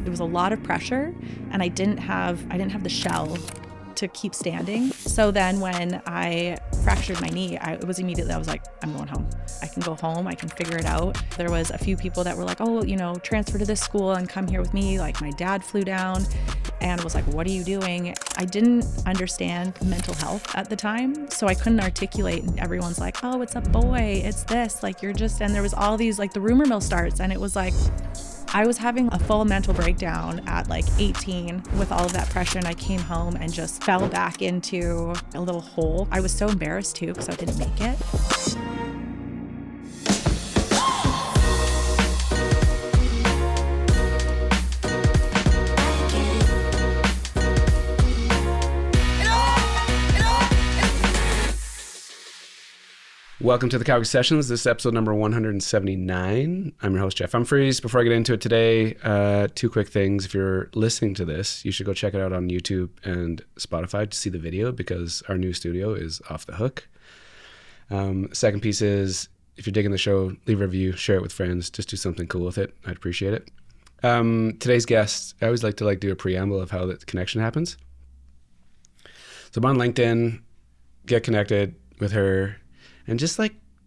it was a lot of pressure, and I didn't have the shell to keep standing. So then when I fractured my knee, I was like, I'm going home. I can go home, I can figure it out. There was a few people that were like, oh, transfer to this school and come here with me. Like my dad flew down and was like, what are you doing? I didn't understand mental health at the time, so I couldn't articulate, and everyone's like, oh, it's a boy, it's this, like and there was all these, like the rumor mill starts, and it was like, I was having a full mental breakdown at like 18 with all of that pressure, and I came home and just fell back into a little hole. I was so embarrassed too because I didn't make it. Welcome to the Calgary Sessions. This is episode number 179. I'm your host, Jeff Humphreys. Before I get into it today, two quick things. If you're listening to this, you should go check it out on YouTube and Spotify to see the video because our new studio is off the hook. Second piece is, if you're digging the show, leave a review, share it with friends, just do something cool with it. I'd appreciate it. Today's guest, I always like to do a preamble of how the connection happens. So I'm on LinkedIn, get connected with her, and just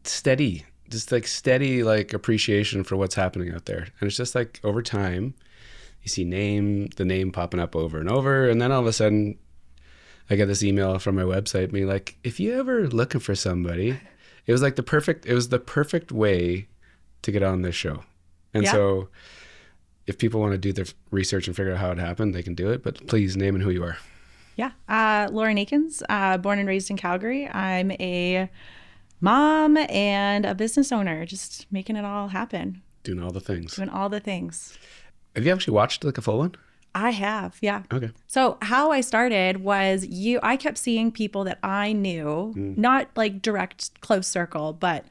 steady appreciation for what's happening out there. And it's just like over time, you see the name popping up over and over. And then all of a sudden I get this email from my website being like, if you ever looking for somebody, it was the perfect way to get on this show. And so if people want to do their research and figure out how it happened, they can do it, but please name and who you are. Yeah. Laura Naaykens, born and raised in Calgary. I'm a mom and a business owner, just making it all happen. Doing all the things. Have you actually watched a full one? I have, yeah. Okay. So how I started was I kept seeing people that I knew, not like direct close circle, but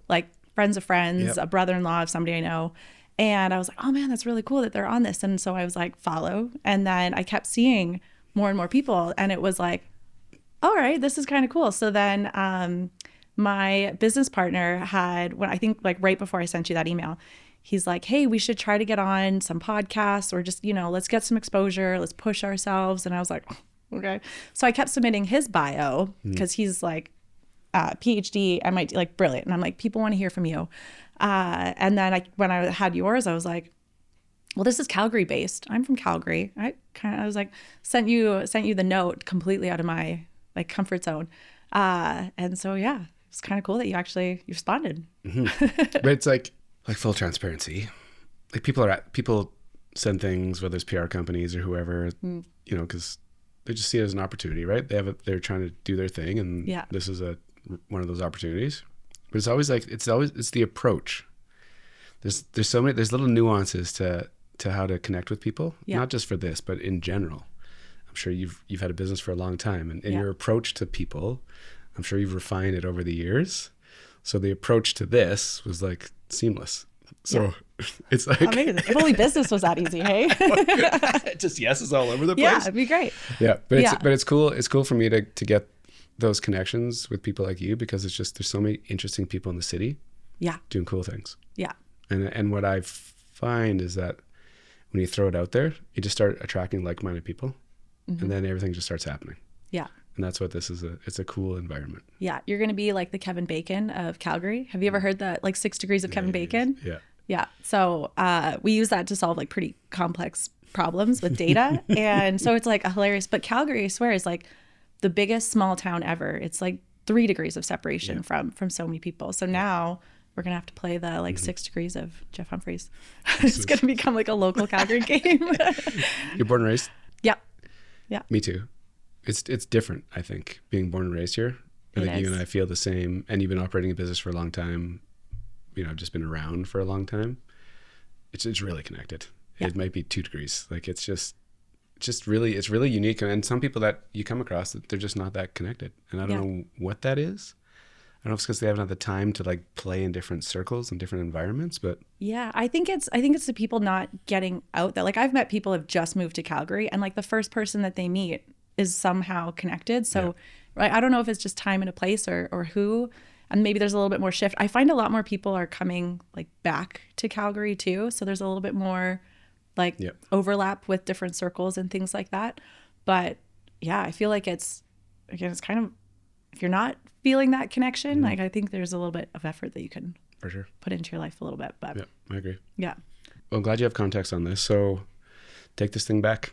like friends of friends, a brother-in-law of somebody I know. And I was like, oh man, that's really cool that they're on this. And so I was like, follow. And then I kept seeing more and more people. And it was like, all right, this is kind of cool. So then my business partner when I think like right before I sent you that email, he's like, hey, we should try to get on some podcasts or just, let's get some exposure. Let's push ourselves. And I was like, okay. So I kept submitting his bio because he's like PhD, MIT, like brilliant. And I'm like, people want to hear from you. And then when I had yours, I was like, well, this is Calgary based. I'm from Calgary. I was like, sent you the note completely out of my like comfort zone. And so, yeah. It's kind of cool that you responded. But it's like full transparency. Like people send things, whether it's PR companies or whoever, because they just see it as an opportunity, right? They're trying to do their thing, and this is one of those opportunities. But it's always it's the approach. There's little nuances to how to connect with people, not just for this, but in general. I'm sure you've had a business for a long time, and your approach to people, I'm sure you've refined it over the years. So the approach to this was like seamless. So it's like amazing. If only business was that easy, hey? Just yeses all over the place. Yeah, it'd be great. Yeah, but it's cool. It's cool for me to get those connections with people like you because it's just there's so many interesting people in the city. Yeah. Doing cool things. Yeah. And what I find is that when you throw it out there, you just start attracting like-minded people, and then everything just starts happening. Yeah. And that's what this is. It's a cool environment. Yeah. You're going to be like the Kevin Bacon of Calgary. Have you ever heard that, like 6 degrees of Kevin Bacon? Yeah. Yeah. So we use that to solve like pretty complex problems with data. And so it's like a hilarious, but Calgary, I swear, is like the biggest small town ever. It's like 3 degrees of separation from so many people. So now we're going to have to play the like 6 degrees of Jeff Humphreys. It's going to become like a local Calgary game. You're born and raised? Yeah. Yeah. Me too. It's different, I think, being born and raised here. I think you and I feel the same. And you've been operating a business for a long time. I've just been around for a long time. It's really connected. Yeah. It might be 2 degrees. Like it's really unique. And some people that you come across, they're just not that connected. And I don't know what that is. I don't know if it's because they haven't had the time to like play in different circles and different environments, but yeah, I think it's the people not getting out there. Like I've met people who have just moved to Calgary, and like the first person that they meet is somehow connected. So I don't know if it's just time and a place or who, and maybe there's a little bit more shift. I find a lot more people are coming like back to Calgary too. So there's a little bit more like overlap with different circles and things like that. But yeah, I feel like it's kind of, if you're not feeling that connection, like I think there's a little bit of effort that you can for sure put into your life a little bit. But yeah, I agree. Yeah. Well, I'm glad you have context on this. So take this thing back.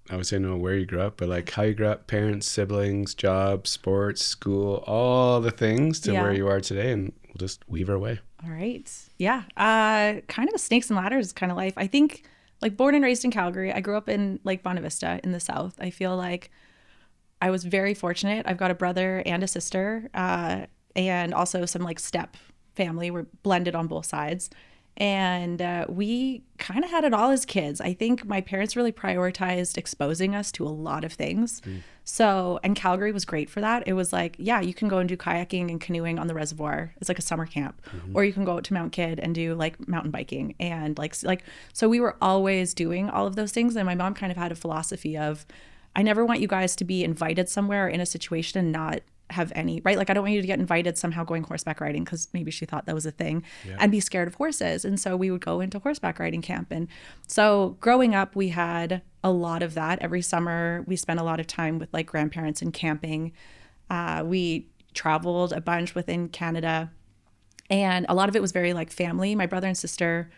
I would say know where you grew up, but like how you grew up, parents, siblings, job, sports, school, all the things to where you are today, and we'll just weave our way. All right. Yeah. Kind of a snakes and ladders kind of life. I think like born and raised in Calgary. I grew up in Lake Bonavista in the South. I feel like I was very fortunate. I've got a brother and a sister, and also some like step family. We're blended on both sides. And we kind of had it all as kids. I think my parents really prioritized exposing us to a lot of things. So, and Calgary was great for that. It was like, yeah, you can go and do kayaking and canoeing on the reservoir. It's like a summer camp. Or you can go out to Mount Kidd and do like mountain biking. And like, so we were always doing all of those things. And my mom kind of had a philosophy of, I never want you guys to be invited somewhere or in a situation and not have any, right? Like I don't want you to get invited somehow going horseback riding, because maybe she thought that was a thing, and be scared of horses. And so we would go into horseback riding camp. And so growing up, we had a lot of that. Every summer we spent a lot of time with like grandparents and camping. We traveled a bunch within Canada, and a lot of it was very like family. My brother and sister,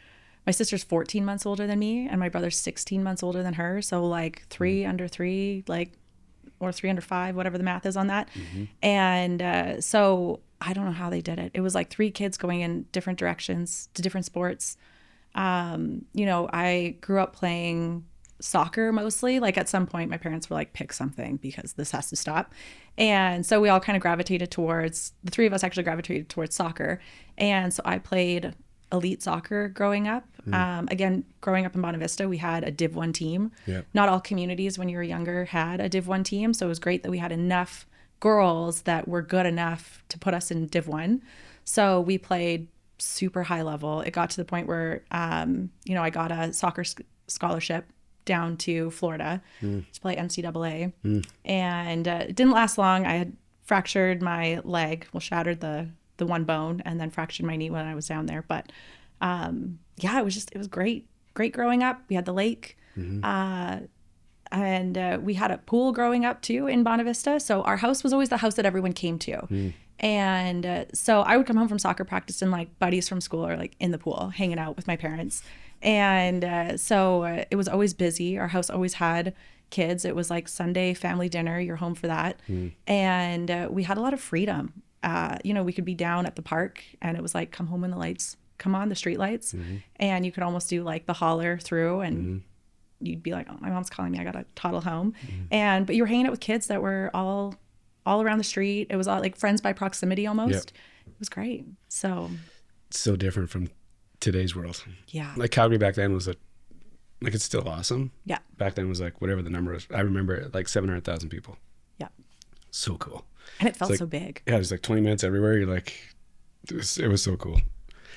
my sister's 14 months older than me, and my brother's 16 months older than her. So like 3 under 3, like, or 3 under 5, whatever the math is on that. And so I don't know how they did it. It was like 3 kids going in different directions to different sports. You know, I grew up playing soccer mostly. Like at some point my parents were like, pick something because this has to stop. And so we all kind of gravitated towards, the 3 of us actually gravitated towards soccer. And so I played elite soccer growing up. Again, growing up in Bonavista, we had a Div 1 team. Not all communities when you were younger had a Div 1 team. So it was great that we had enough girls that were good enough to put us in Div 1. So we played super high level. It got to the point where, you know, I got a soccer scholarship down to Florida to play NCAA. And it didn't last long. I had fractured my leg, shattered the one bone, and then fractured my knee when I was down there. But yeah, it was great growing up. We had the lake, and we had a pool growing up too in Bonavista. So our house was always the house that everyone came to. And so I would come home from soccer practice and like buddies from school are like in the pool hanging out with my parents. And so it was always busy. Our house always had kids. It was like Sunday family dinner. You're home for that. And we had a lot of freedom. You know, we could be down at the park and it was like, come home when the lights come on, the street lights. And you could almost do like the holler through, and you'd be like, oh, my mom's calling me, I gotta toddle home. But you were hanging out with kids that were all around the street. It was all like friends by proximity almost. It was great. So different from today's world. Yeah. Like Calgary back then was like, it's still awesome. Yeah. Back then was like, whatever the number was, I remember like 700,000 people. Yeah. So cool. And it felt like, so big. Yeah, there's like 20 minutes everywhere. You're like, it was so cool.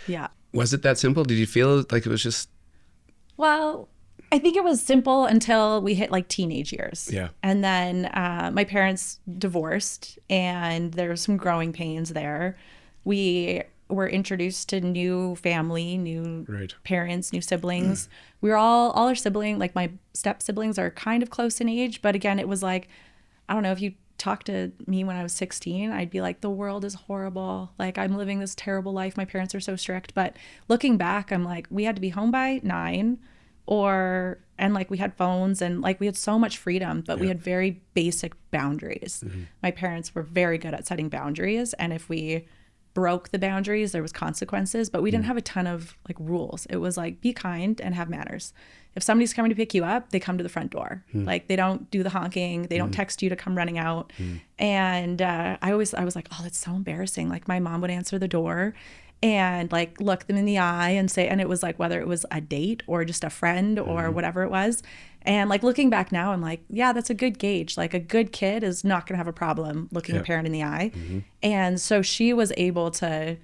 Yeah. Was it that simple? Did you feel like it was just? Well, I think it was simple until we hit like teenage years. Yeah. And then my parents divorced, and there was some growing pains there. We were introduced to new family, new parents, new siblings. We were all our siblings, like my step siblings are kind of close in age. But again, it was like, I don't know, if you talk to me when I was 16, I'd be like, the world is horrible. Like I'm living this terrible life. My parents are so strict. But looking back, I'm like, we had to be home by 9 and like we had phones and like we had so much freedom, but we had very basic boundaries. My parents were very good at setting boundaries. And if we broke the boundaries, there was consequences, but we didn't have a ton of like rules. It was like, be kind and have manners. If somebody's coming to pick you up, they come to the front door. Like they don't do the honking. They don't text you to come running out. And I was like, oh, that's so embarrassing. Like my mom would answer the door and like look them in the eye and say, and it was like, whether it was a date or just a friend or whatever it was. And like looking back now, I'm like, yeah, that's a good gauge. Like a good kid is not going to have a problem looking a parent in the eye. And so she was able to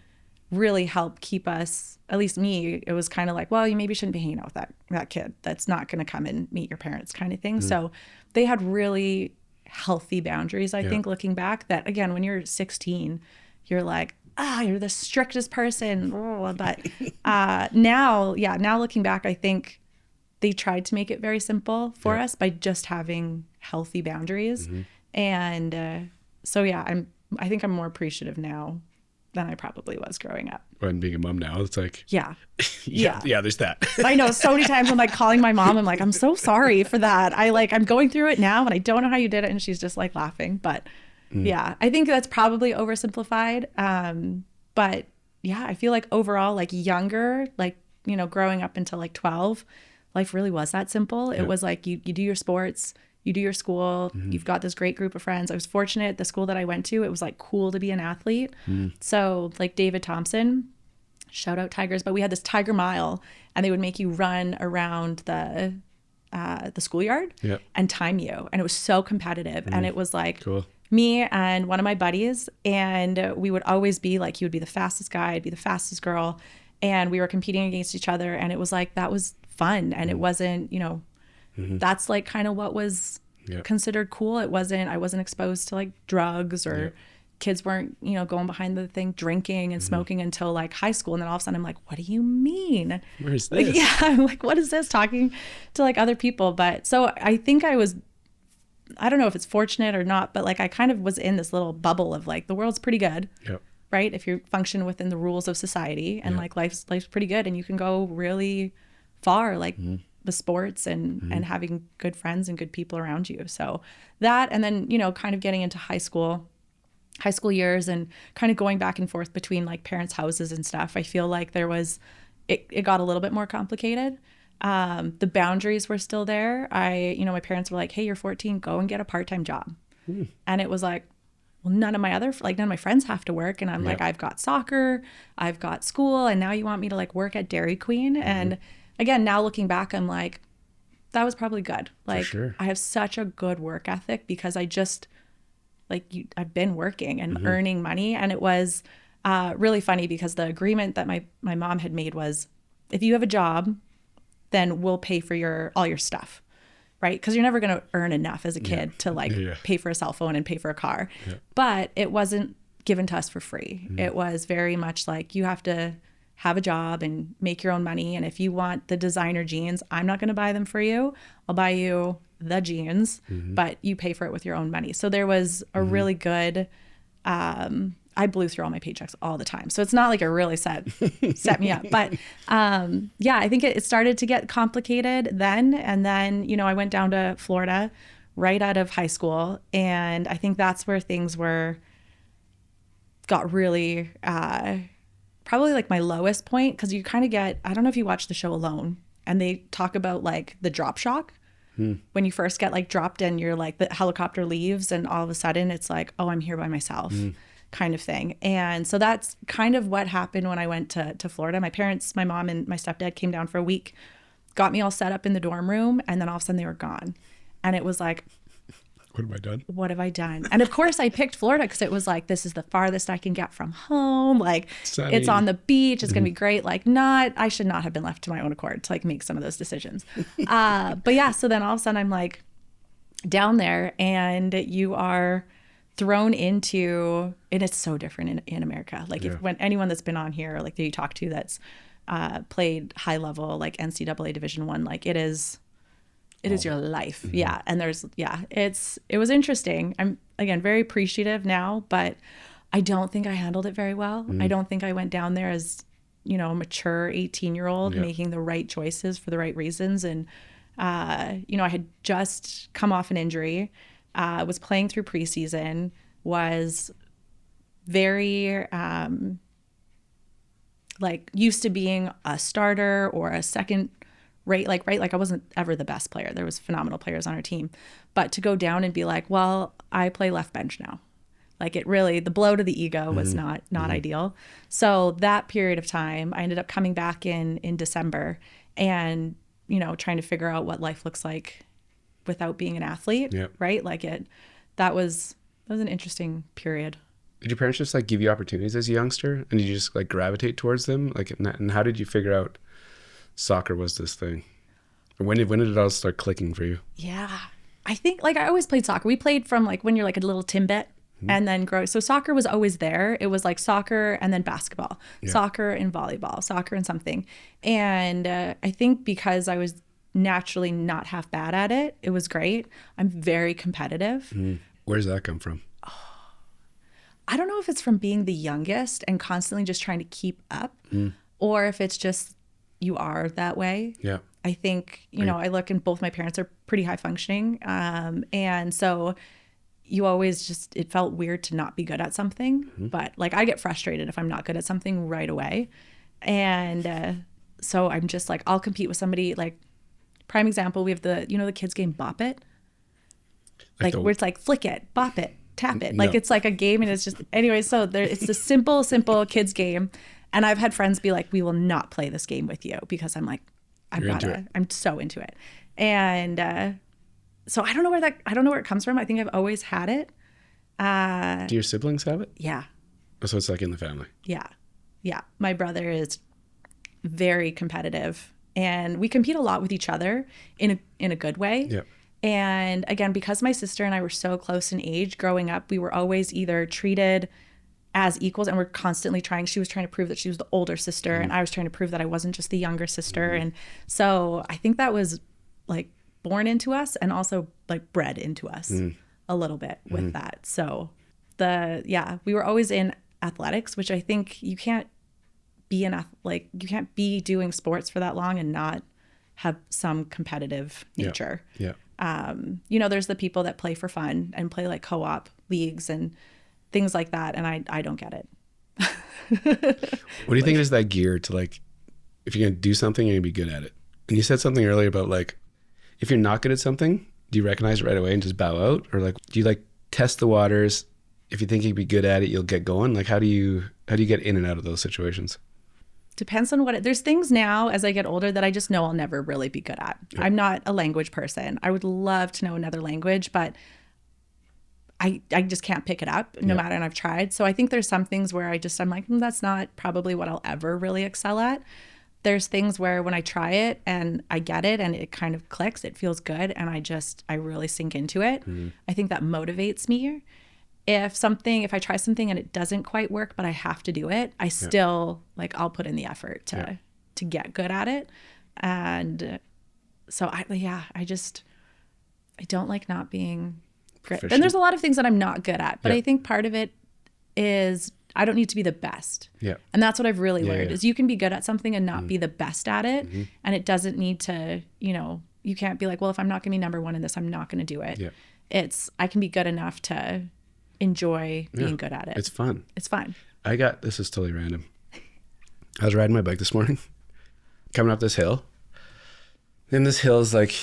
really help keep us, at least me, it was kind of like, well, you maybe shouldn't be hanging out with that kid that's not going to come and meet your parents kind of thing. So they had really healthy boundaries, I think, looking back, that again, when you're 16, you're like, you're the strictest person. But now looking back, I think they tried to make it very simple for us by just having healthy boundaries. And so, yeah, I think I'm more appreciative now than I probably was growing up. And being a mom now, it's like, yeah, there's that. I know so many times I'm like calling my mom. I'm like, I'm so sorry for that. I'm going through it now and I don't know how you did it. And she's just like laughing. But yeah, I think that's probably oversimplified. But yeah, I feel like overall, like younger, like, you know, growing up until like 12, life really was that simple. It was like you do your sports, you do your school, you've got this great group of friends. I was fortunate at the school that I went to, it was like cool to be an athlete. So like David Thompson, shout out Tigers, but we had this Tiger Mile and they would make you run around the schoolyard and time you. And it was so competitive. And it was like me and one of my buddies, and we would always be like, he would be the fastest guy, I'd be the fastest girl. And we were competing against each other. And it was like, that was fun. And it wasn't, you know, that's like kind of what was considered cool. I wasn't exposed to like drugs or kids weren't, you know, going behind the thing, drinking and smoking until like high school. And then all of a sudden I'm like, what do you mean? Where's this? Like, yeah, I'm like, what is this? Talking to like other people. But so I think I don't know if it's fortunate or not, but like I kind of was in this little bubble of like, the world's pretty good. Right? If you function within the rules of society and like life's pretty good and you can go really far, like the sports and having good friends and good people around you. So that, and then, you know, kind of getting into high school years and kind of going back and forth between like parents' houses and stuff. I feel like it got a little bit more complicated. The boundaries were still there. My parents were like, hey, you're 14, go and get a part-time job. And it was like, well, none of my friends have to work. And I'm like, I've got soccer, I've got school, and now you want me to like work at Dairy Queen. And again, now looking back, I'm like, that was probably good. Like, I have such a good work ethic because I just I've been working and earning money. And it was really funny because the agreement that my mom had made was, if you have a job, then we'll pay for all your stuff. Right? Because you're never going to earn enough as a kid to like pay for a cell phone and pay for a car. But it wasn't given to us for free. It was very much like, you have to have a job and make your own money. And if you want the designer jeans, I'm not going to buy them for you. I'll buy you the jeans, but you pay for it with your own money. So there was a really good, I blew through all my paychecks all the time. So it's not like it really set me up. But I think it started to get complicated then. And then, you know, I went down to Florida right out of high school. And I think that's where things got really, probably like my lowest point. Because you kind of I don't know if you watch the show Alone, and they talk about like the drop shock. When you first get like dropped and you're like, the helicopter leaves and all of a sudden it's like, oh, I'm here by myself. Kind of thing. And so that's kind of what happened when I went to Florida. My parents, my mom and my stepdad came down for a week, got me all set up in the dorm room, and then all of a sudden they were gone. And it was like, what have I done? What have I done? And of course I picked Florida because it was like, this is the farthest I can get from home. Like, sunny. It's on the beach. It's going to be great. Like, I should not have been left to my own accord to like make some of those decisions. But yeah, so then all of a sudden I'm like down there and you are thrown into, and it's so different in America. Like when anyone that's been on here, like that you talk to that's played high level, like NCAA Division I, like it is your life. Yeah. And it was interesting. I'm again, very appreciative now, but I don't think I handled it very well. I don't think I went down there as, you know, a mature 18-year-old making the right choices for the right reasons. And, you know, I had just come off an injury. Was playing through preseason, was very like used to being a starter or a second rate, like I wasn't ever the best player. There was phenomenal players on our team, but to go down and be like, well, I play left bench now. Like it really, the blow to the ego was not ideal. So that period of time, I ended up coming back in December and, you know, trying to figure out what life looks like without being an athlete, right? Like that was an interesting period. Did your parents just like give you opportunities as a youngster, and did you just like gravitate towards them? Like, and how did you figure out soccer was this thing? Or when did it all start clicking for you? Yeah, I think like I always played soccer. We played from like when you're like a little timbit and then grow. So soccer was always there. It was like soccer and then basketball, soccer and volleyball, soccer and something. And I think because I was naturally not half bad at it. It was great. I'm very competitive. Where does that come from? I don't know if it's from being the youngest and constantly just trying to keep up, or if it's just you are that way. Yeah. I think, you know, I look and both my parents are pretty high functioning. And so you always just, it felt weird to not be good at something. But like I get frustrated if I'm not good at something right away. And so I'm just like, I'll compete with somebody. Like, prime example, we have the, you know, the kids game Bop It. Like where it's like flick it, bop it, tap it. Like it's like a game, and it's just, anyway, so there, it's a simple kids game. And I've had friends be like, we will not play this game with you, because I'm like, I'm so into it. And so I don't know where it comes from. I think I've always had it. Do your siblings have it? Yeah. So it's like in the family. Yeah. Yeah. My brother is very competitive, and we compete a lot with each other in a good way. Yeah. And again, because my sister and I were so close in age growing up, we were always either treated as equals, and we're constantly trying. She was trying to prove that she was the older sister, and I was trying to prove that I wasn't just the younger sister. And so I think that was like born into us, and also like bred into us a little bit with that. So we were always in athletics, which I think you can't be you can't be doing sports for that long and not have some competitive nature. Yeah. You know, there's the people that play for fun and play like co-op leagues and things like that, and I don't get it. What do you think is that gear to, like, if you're gonna do something, you're gonna be good at it? And you said something earlier about, like, if you're not good at something, do you recognize it right away and just bow out? Or like, do you like test the waters? If you think you'd be good at it, you'll get going. Like, how do you get in and out of those situations? Depends on there's things now as I get older that I just know I'll never really be good at. Yeah. I'm not a language person. I would love to know another language, but I just can't pick it up no matter, and I've tried. So I think there's some things where I'm like, that's not probably what I'll ever really excel at. There's things where when I try it and I get it and it kind of clicks, it feels good, and I really sink into it. I think that motivates me. If I try something and it doesn't quite work, but I have to do it, I still I'll put in the effort to get good at it. And so I don't like not being great. Then there's a lot of things that I'm not good at, but I think part of it is I don't need to be the best. Yeah. And that's what I've really learned is you can be good at something and not be the best at it. And it doesn't need to, you can't be like, well, if I'm not going to be number one in this, I'm not going to do it. Yeah. I can be good enough to enjoy being good at it. It's fun. It's fun. This is totally random. I was riding my bike this morning, coming up this hill. And this hill is like,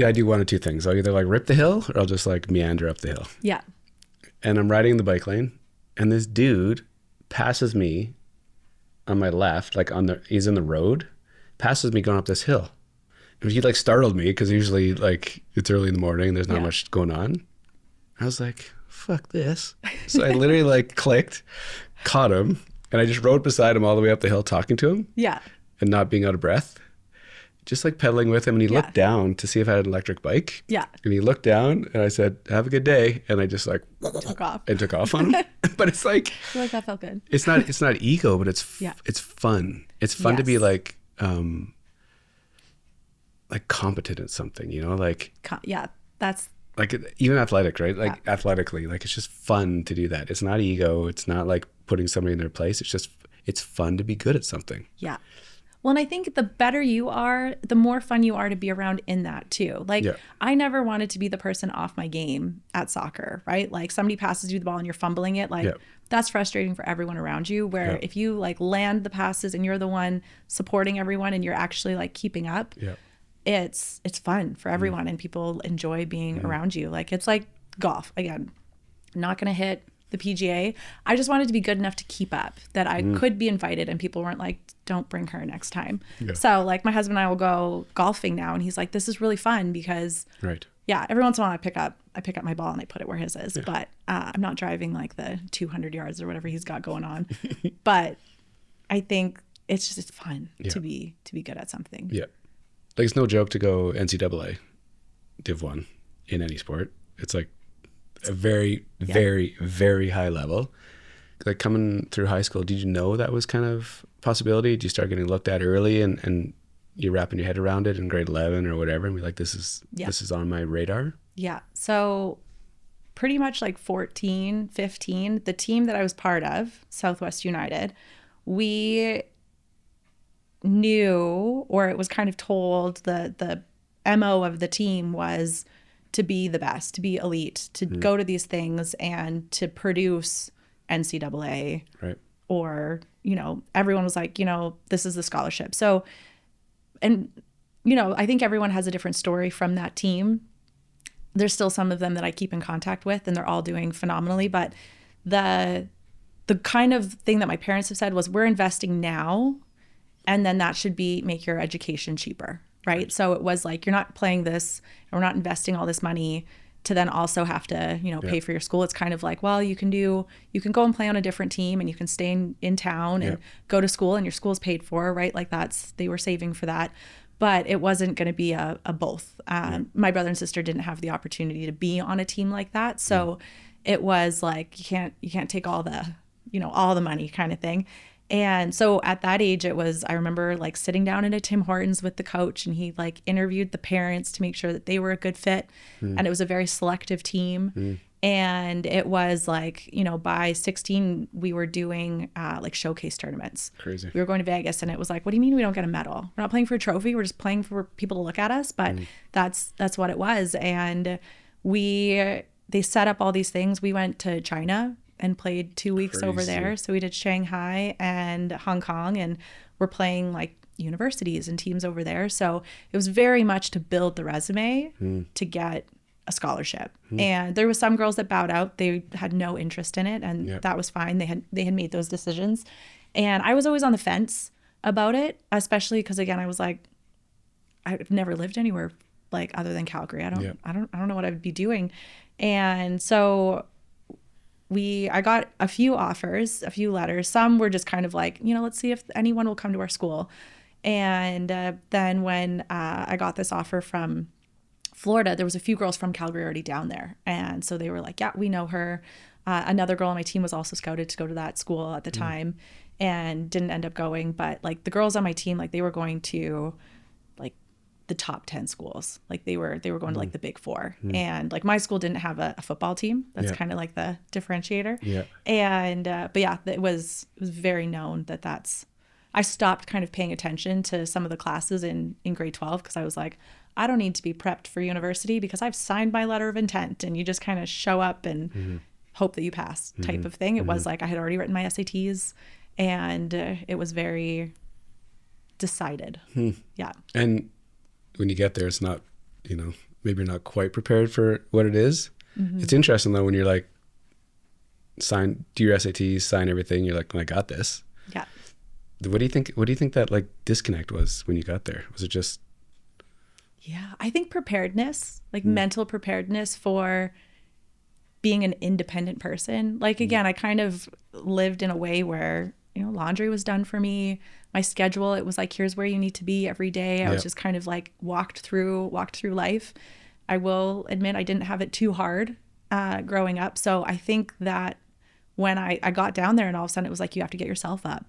I do one of two things. I'll either like rip the hill or I'll just like meander up the hill. Yeah. And I'm riding in the bike lane, and this dude passes me on my left, like he's in the road, passes me going up this hill. And he like startled me because usually like it's early in the morning, there's not much going on. I was like, fuck this. So I literally like clicked, caught him, and I just rode beside him all the way up the hill talking to him. Yeah. And not being out of breath. Just like pedaling with him, and he looked down to see if I had an electric bike. Yeah. And he looked down, and I said, have a good day. And I just like took off on him. But it's like, I feel like that felt good. It's not ego, but it's fun. It's fun to be like competent at something, that's like even athletic, right? Like athletically, like it's just fun to do that. It's not ego. It's not like putting somebody in their place. It's fun to be good at something. Yeah. Well, and I think the better you are, the more fun you are to be around in that too. Like I never wanted to be the person off my game at soccer, right? Like somebody passes you the ball and you're fumbling it. Like that's frustrating for everyone around you, where if you like land the passes and you're the one supporting everyone and you're actually like keeping up, it's fun for everyone and people enjoy being around you. Like it's like golf. Again, not going to hit the PGA. I just wanted to be good enough to keep up, that I could be invited and people weren't like, don't bring her next time. Yeah. So like my husband and I will go golfing now, and he's like, this is really fun because every once in a while I pick up my ball and I put it where his is, but I'm not driving like the 200 yards or whatever he's got going on. But I think it's fun to be good at something. Yeah. Like it's no joke to go NCAA Div 1 in any sport. It's like a very, very, very high level. Like coming through high school, did you know that was kind of a possibility? Did you start getting looked at early and you're wrapping your head around it in grade 11 or whatever, and be like, this is on my radar? Yeah. So pretty much like 14, 15, the team that I was part of, Southwest United, we knew, or it was kind of told, the MO of the team was to be the best, to be elite, to go to these things and to produce NCAA. Right. Or, you know, everyone was like, you know, this is the scholarship. So, and, you know, I think everyone has a different story from that team. There's still some of them that I keep in contact with, and they're all doing phenomenally. But the kind of thing that my parents have said was, we're investing now, and then that should make your education cheaper, right? So it was like, you're not playing this, and we're not investing all this money to then also have to, you know, pay for your school. It's kind of like, well, you can go and play on a different team, and you can stay in town and go to school, and your school's paid for, right? Like they were saving for that. But it wasn't going to be a both. My brother and sister didn't have the opportunity to be on a team like that. So it was like, you can't take all the, you know, all the money kind of thing. And so at that age, I remember like sitting down at a Tim Hortons with the coach, and he like interviewed the parents to make sure that they were a good fit. And it was a very selective team. And it was like, you know, by 16, we were doing like showcase tournaments. Crazy. We were going to Vegas, and it was like, what do you mean we don't get a medal? We're not playing for a trophy. We're just playing for people to look at us. But that's what it was. And they set up all these things. We went to China and played 2 weeks over there. So we did Shanghai and Hong Kong, and we're playing like universities and teams over there. So it was very much to build the resume to get a scholarship. And there was some girls that bowed out. They had no interest in it, and that was fine. They had made those decisions. And I was always on the fence about it, especially because, again, I was like, I've never lived anywhere like other than Calgary. I don't know what I would be doing. And so I got a few offers, a few letters. Some were just kind of like, you know, let's see if anyone will come to our school. And then when I got this offer from Florida, there was a few girls from Calgary already down there. And so they were like, yeah, we know her. Another girl on my team was also scouted to go to that school at the time and didn't end up going. But like the girls on my team, like they were going to like the top 10 schools. Like they were going to like the big four. And like my school didn't have a football team. That's kind of like the differentiator. Yeah. And, but yeah, it was very known that's, I stopped kind of paying attention to some of the classes in grade 12 because I was like, I don't need to be prepped for university because I've signed my letter of intent, and you just kind of show up and hope that you pass type of thing. It was like I had already written my SATs, and it was very decided. Yeah. And when you get there, it's not, you know, maybe you're not quite prepared for what it is. It's interesting though, when you're like, do your SATs, sign everything. You're like, well, I got this. Yeah. What do you think that like disconnect was when you got there? Was it just? Yeah, I think preparedness, like mental preparedness for being an independent person. Like, again, I kind of lived in a way where, you know, laundry was done for me. My schedule, it was like, here's where you need to be every day. I was just kind of like walked through life. I will admit I didn't have it too hard growing up. So I think that when I got down there, and all of a sudden it was like, you have to get yourself up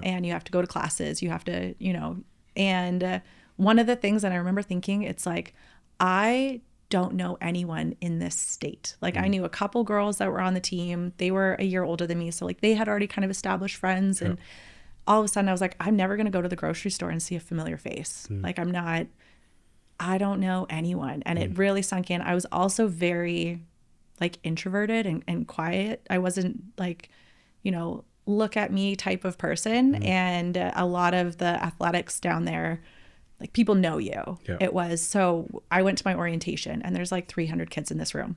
and you have to go to classes. You have to, you know, and one of the things that I remember thinking, it's like, I don't know anyone in this state. Like I knew a couple girls that were on the team. They were a year older than me. So like they had already kind of established friends. And all of a sudden I was like, I'm never going to go to the grocery store and see a familiar face. Like I don't know anyone. And it really sunk in. I was also very like introverted and quiet. I wasn't like, you know, look at me type of person. And a lot of the athletics down there, like people know you. It was, so I went to my orientation, and there's like 300 kids in this room,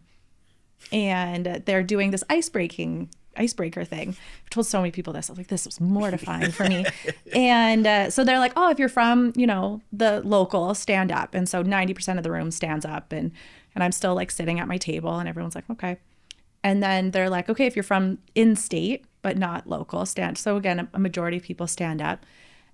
and they're doing this icebreaker thing. I've told so many people this. I was like, this was mortifying for me. And so they're like, oh, if you're from, you know, the local, stand up. And so 90% of the room stands up, and I'm still like sitting at my table, and everyone's like, okay. And then they're like, okay, if you're from in-state but not local, stand. So again, a majority of people stand up.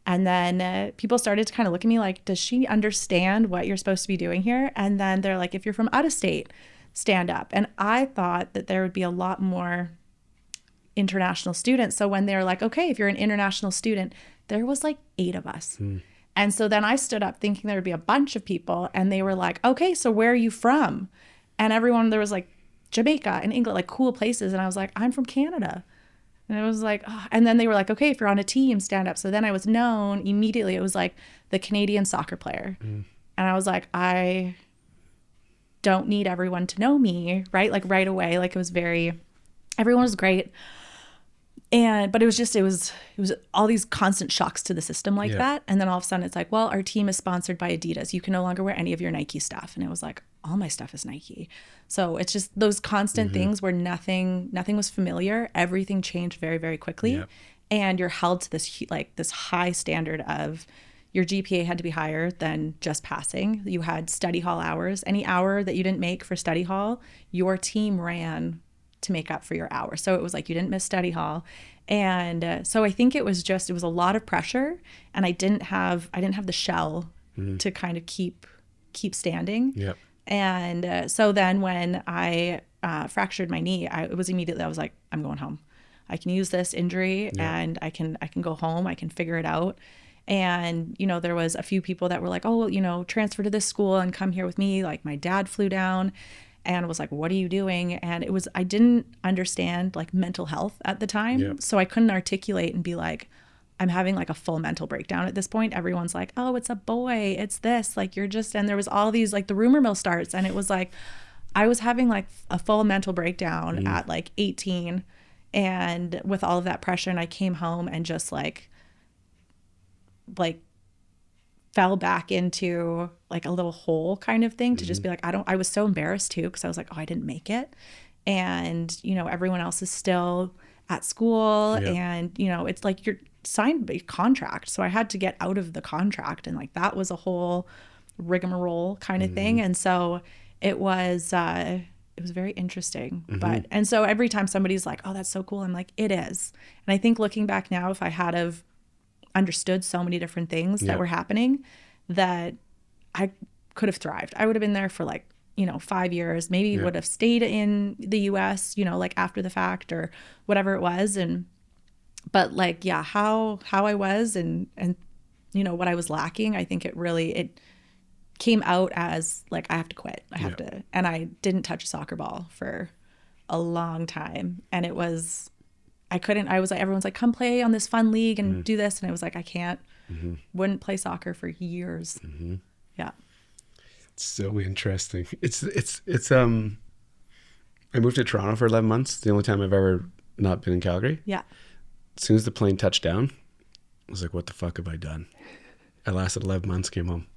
And then people started to kind of look at me like, does she understand what you're supposed to be doing here? And then they're like, if you're from out of state, stand up. And I thought that there would be a lot more international students. So when they're like, okay, if you're an international student, there was like 8 of us. And And so then I stood up thinking there would be a bunch of people, and they were like, okay, so where are you from? And everyone, there was like Jamaica and England, like cool places. And I was like, I'm from Canada. And it was like, oh. And then they were like, okay, if you're on a team, stand up. So then I was known immediately. It was like the Canadian soccer player. And I was like, I don't need everyone to know me, right? Like right away, like it was everyone was great. But it was all these constant shocks to the system like that. And then all of a sudden it's like, well, our team is sponsored by Adidas. You can no longer wear any of your Nike stuff. And it was like, all my stuff is Nike. So it's just those constant things where nothing was familiar. Everything changed very, very quickly. Yep. And you're held to this high standard of your GPA had to be higher than just passing. You had study hall hours. Any hour that you didn't make for study hall, your team ran to make up for your hour. So it was like you didn't miss study hall. And so I think it was a lot of pressure, and I didn't have the shell to kind of keep standing. Yep. And so then when I fractured my knee, I was like, I'm going home. I can use this injury and I can go home. I can figure it out. And, there was a few people that were like, oh, transfer to this school and come here with me. Like my dad flew down and was like, what are you doing? And I didn't understand like mental health at the time. Yep. So I couldn't articulate and be like, I'm having like a full mental breakdown at this point. Everyone's like, oh, it's a boy, it's this, like and there was all these, like the rumor mill starts. And it was like, I was having like a full mental breakdown at like 18 and with all of that pressure. And I came home and just like fell back into like a little hole kind of thing to just be like, I was so embarrassed too. Cause I was like, oh, I didn't make it. And, everyone else is still at school and, it's like you're signed a contract. So I had to get out of the contract. And like, that was a whole rigmarole kind of thing. And so it was very interesting, and so every time somebody's like, oh, that's so cool. I'm like, it is. And I think looking back now, if I had have understood so many different things that were happening, that I could have thrived. I would have been there for like, 5 years, maybe would have stayed in the US, like after the fact or whatever it was. But like, how I was and what I was lacking, I think it came out as like, I have to quit. I have to, and I didn't touch a soccer ball for a long time. And everyone's like, come play on this fun league and do this. And I was like, I can't, wouldn't play soccer for years. Yeah. It's so interesting. It's I moved to Toronto for 11 months. The only time I've ever not been in Calgary. Yeah. As soon as the plane touched down, I was like, what the fuck have I done? I lasted 11 months, came home.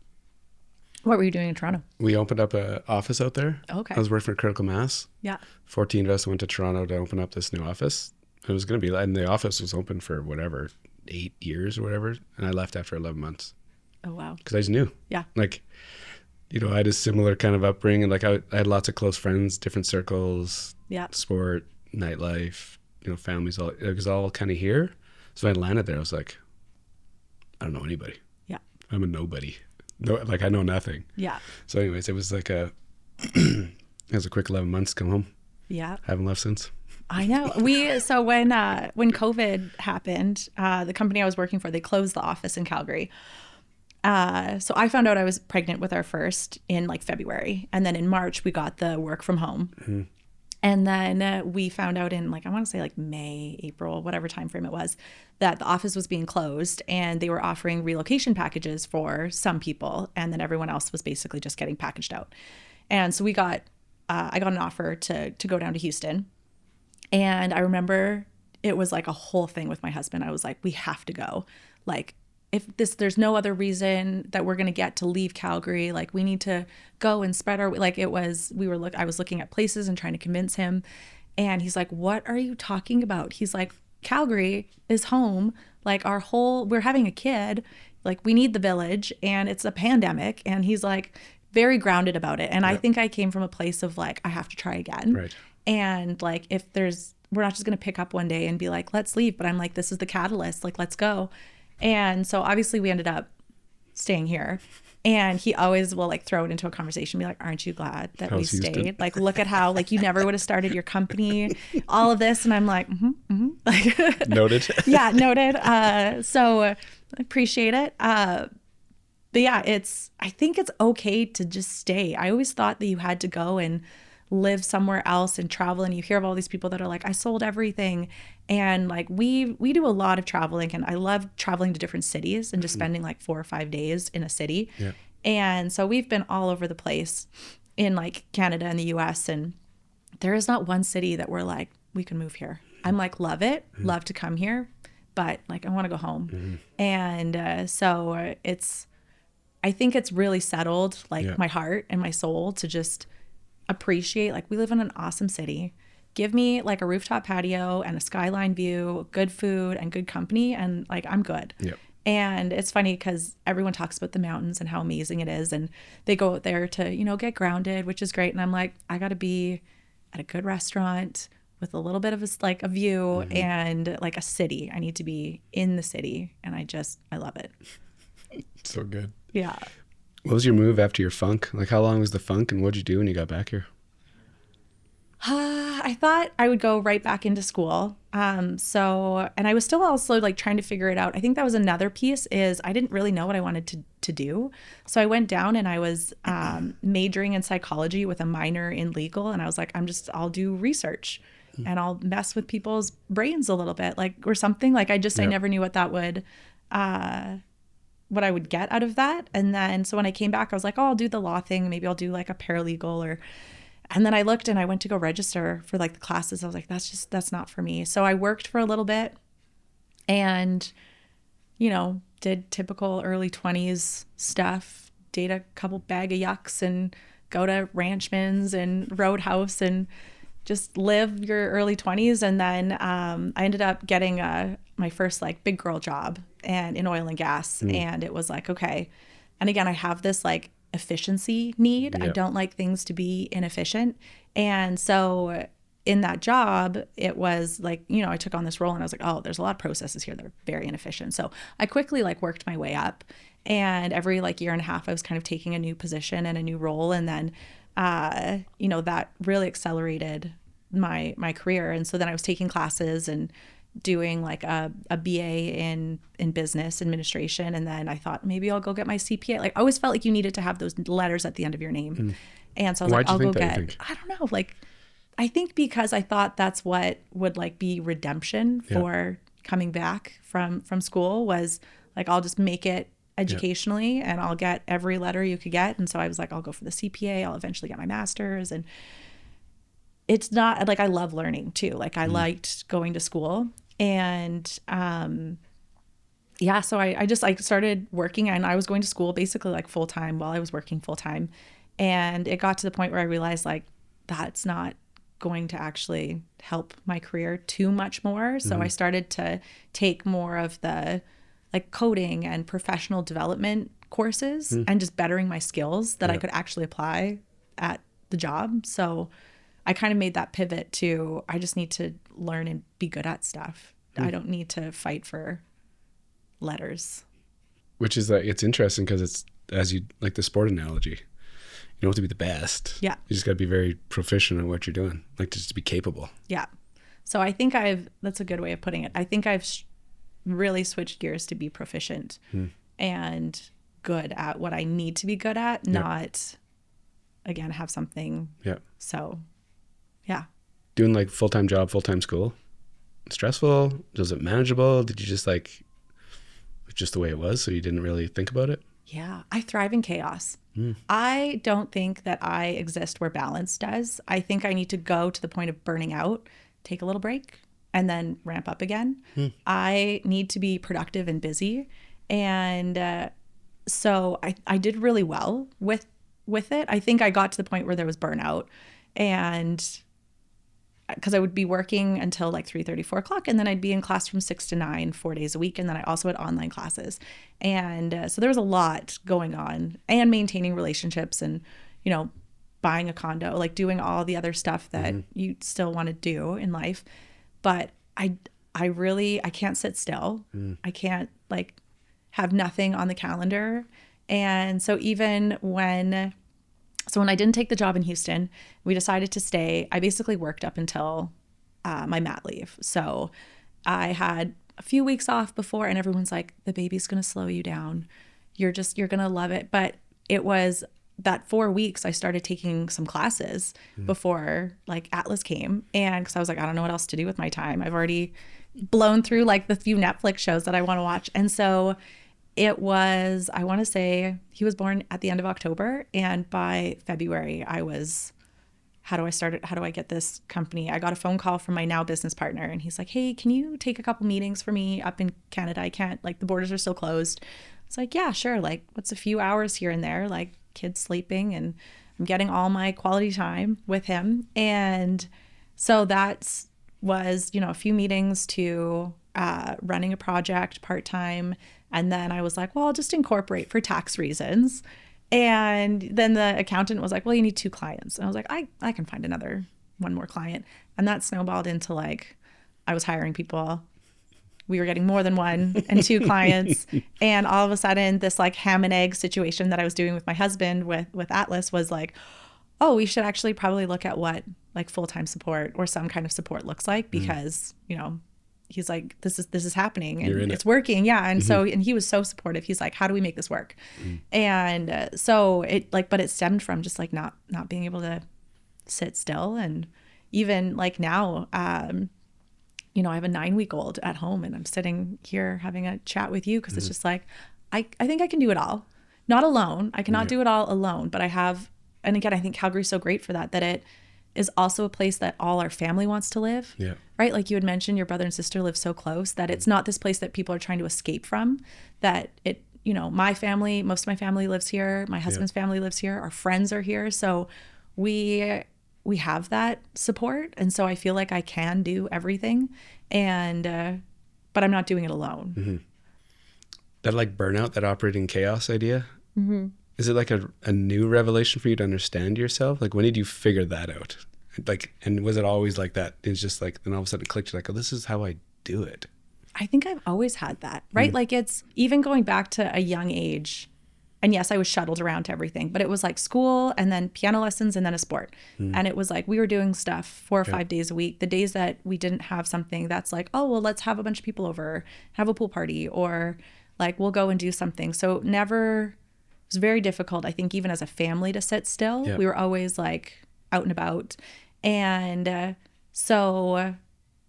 What were you doing in Toronto? We opened up an office out there. Okay. I was working for Critical Mass. Yeah. 14 of us went to Toronto to open up this new office. It was going to be, and the office was open for whatever, 8 years or whatever. And I left after 11 months. Oh, wow. Because I just knew. Yeah. Like, I had a similar kind of upbringing. Like I had lots of close friends, different circles, sport, nightlife, families, it was all kind of here. So I landed there. I was like, I don't know anybody. Yeah. I'm a nobody. No, like I know nothing. Yeah. So anyways, it was like it was a quick 11 months to come home. Yeah. Haven't left since. I know. So when COVID happened, the company I was working for, they closed the office in Calgary. So I found out I was pregnant with our first in like February. And then in March, we got the work from home. Mm-hmm. And then we found out in like, I want to say like May, April, whatever time frame it was, that the office was being closed and they were offering relocation packages for some people. And then everyone else was basically just getting packaged out. And so I got an offer to go down to Houston. And I remember it was like a whole thing with my husband. I was like, we have to go. Like, there's no other reason that we're going to get to leave Calgary. Like we need to go and spread our, I was looking at places and trying to convince him. And he's like, what are you talking about? He's like, Calgary is home. Like we're having a kid. Like we need the village and it's a pandemic. And he's like very grounded about it. And I think I came from a place of like, I have to try again. Right. And like, we're not just going to pick up one day and be like, let's leave. But I'm like, this is the catalyst. Like, let's go. And so obviously we ended up staying here, and he always will like throw it into a conversation, be like, aren't you glad that we stayed? Houston? Like, look at how like you never would have started your company, all of this. And I'm like, like noted. Yeah, noted. So appreciate it. But yeah, I think it's okay to just stay. I always thought that you had to go and live somewhere else and travel, and you hear of all these people that are like, I sold everything. And like we do a lot of traveling, and I love traveling to different cities and just spending like 4 or 5 days in a city. Yeah. And so we've been all over the place in like Canada and the US, and there is not one city that we're like, we can move here. I'm like, love it, love to come here, but like I want to go home. And so I think it's really settled like my heart and my soul to just appreciate, like, we live in an awesome city. Give me like a rooftop patio and a skyline view, good food and good company, and like I'm good. Yep. And it's funny because everyone talks about the mountains and how amazing it is, and they go out there to, you know, get grounded, which is great. And I'm like, I got to be at a good restaurant with a little bit of a view and like a city. I need to be in the city, and I love it. So good. Yeah. What was your move after your funk? Like, how long was the funk, and what'd you do when you got back here? I thought I would go right back into school. And I was still also like trying to figure it out. I think that was another piece, is I didn't really know what I wanted to do. So I went down and I was majoring in psychology with a minor in legal. And I was like, I'll do research and I'll mess with people's brains a little bit, like, or something. Like I never knew what that would, what I would get out of that. And then, so when I came back, I was like, oh, I'll do the law thing. Maybe I'll do like a paralegal and then I looked and I went to go register for like the classes. I was like, that's not for me. So I worked for a little bit and, you know, did typical early 20s stuff, date a couple bag of yucks and go to Ranchman's and Roadhouse and just live your early 20s. And then I ended up getting my first like big girl job and in oil and gas. And it was like, okay. And again, I have this like efficiency need. I don't like things to be inefficient. And so in that job, it was like, you know, I took on this role and I was like, oh, there's a lot of processes here that are very inefficient. So I quickly like worked my way up, and every like year and a half, I was kind of taking a new position and a new role. And then, you know, that really accelerated my career. And so then I was taking classes and doing like a BA in business administration. And then I thought maybe I'll go get my CPA. Like I always felt like you needed to have those letters at the end of your name. And so I was like, I'll go get, I don't know. Like, I think because I thought that's what would like be redemption for coming back from school, was like, I'll just make it educationally and I'll get every letter you could get. And so I was like, I'll go for the CPA. I'll eventually get my master's. And it's not like, I love learning too. Like I liked going to school. And so I just like started working, and I was going to school basically like full time while I was working full time. And it got to the point where I realized like that's not going to actually help my career too much more. So I started to take more of the like coding and professional development courses and just bettering my skills that I could actually apply at the job. So I kind of made that pivot to, I just need to learn and be good at stuff. I don't need to fight for letters. Which is like, it's interesting because it's, as you like the sport analogy, you don't have to be the best. Yeah. You just got to be very proficient in what you're doing, like just to be capable. Yeah. So I think that's a good way of putting it. I think I've really switched gears to be proficient and good at what I need to be good at, not again, have something. Yeah. So yeah. Doing like full-time job, full-time school, stressful? Was it manageable? Did you just like, just the way it was, so you didn't really think about it? Yeah, I thrive in chaos. I don't think that I exist where balance does. I think I need to go to the point of burning out, take a little break, and then ramp up again. I need to be productive and busy. And so I did really well with it. I think I got to the point where there was burnout, and because I would be working until like 3:30, 4 o'clock, and then I'd be in class from 6 to 9, 4 days a week. And then I also had online classes. And so there was a lot going on, and maintaining relationships and, you know, buying a condo, like doing all the other stuff that you still want to do in life. But I can't sit still. I can't like have nothing on the calendar. And so even when I didn't take the job in Houston, we decided to stay. I basically worked up until my mat leave. So I had a few weeks off before, and everyone's like, the baby's going to slow you down. you're going to love it. But it was that 4 weeks I started taking some classes before like Atlas came. And cause I was like, I don't know what else to do with my time. I've already blown through like the few Netflix shows that I want to watch. And so it was, I want to say he was born at the end of October. And by February I was, how do I start it? How do I get this company? I got a phone call from my now business partner and he's like, hey, can you take a couple meetings for me up in Canada? I can't, like the borders are still closed. It's like, yeah, sure. Like what's a few hours here and there, like kids sleeping, and I'm getting all my quality time with him. And so that was, you know, a few meetings to running a project part-time. And then I was like, well, I'll just incorporate for tax reasons. And then the accountant was like, well, you need 2 clients. And I was like, I can find one more client. And that snowballed into like, I was hiring people. We were getting more than 1 and 2 clients. And all of a sudden this like ham and egg situation that I was doing with my husband with Atlas was like, oh, we should actually probably look at what like full-time support or some kind of support looks like, because, you know, he's like, this is happening and it's working. Yeah. And so, and he was so supportive. He's like, how do we make this work? And so it like, but it stemmed from just like not being able to sit still. And even like now, you know, I have a 9-week-old at home and I'm sitting here having a chat with you because it's just like, I think I can do it all. Not alone. I cannot do it all alone, but I have, and again, I think Calgary's so great for that it is also a place that all our family wants to live. Yeah. Right? Like you had mentioned, your brother and sister live so close that it's not this place that people are trying to escape from, that it, you know, my family, most of my family lives here. My husband's family lives here. Our friends are here. So we have that support. And so I feel like I can do everything, and, but I'm not doing it alone. That like burnout, that operating chaos idea, is it like a new revelation for you to understand yourself? Like when did you figure that out? Like, and was it always like that? It's just like, then all of a sudden it clicked, you're like, oh, this is how I do it. I think I've always had that, right? Like it's even going back to a young age. And yes, I was shuttled around to everything, but it was like school and then piano lessons and then a sport. And it was like, we were doing stuff 4 or 5 days a week. The days that we didn't have something, that's like, oh, well, let's have a bunch of people over, have a pool party, or like, we'll go and do something. So never, it was very difficult, I think, even as a family to sit still. We were always like out and about. And so,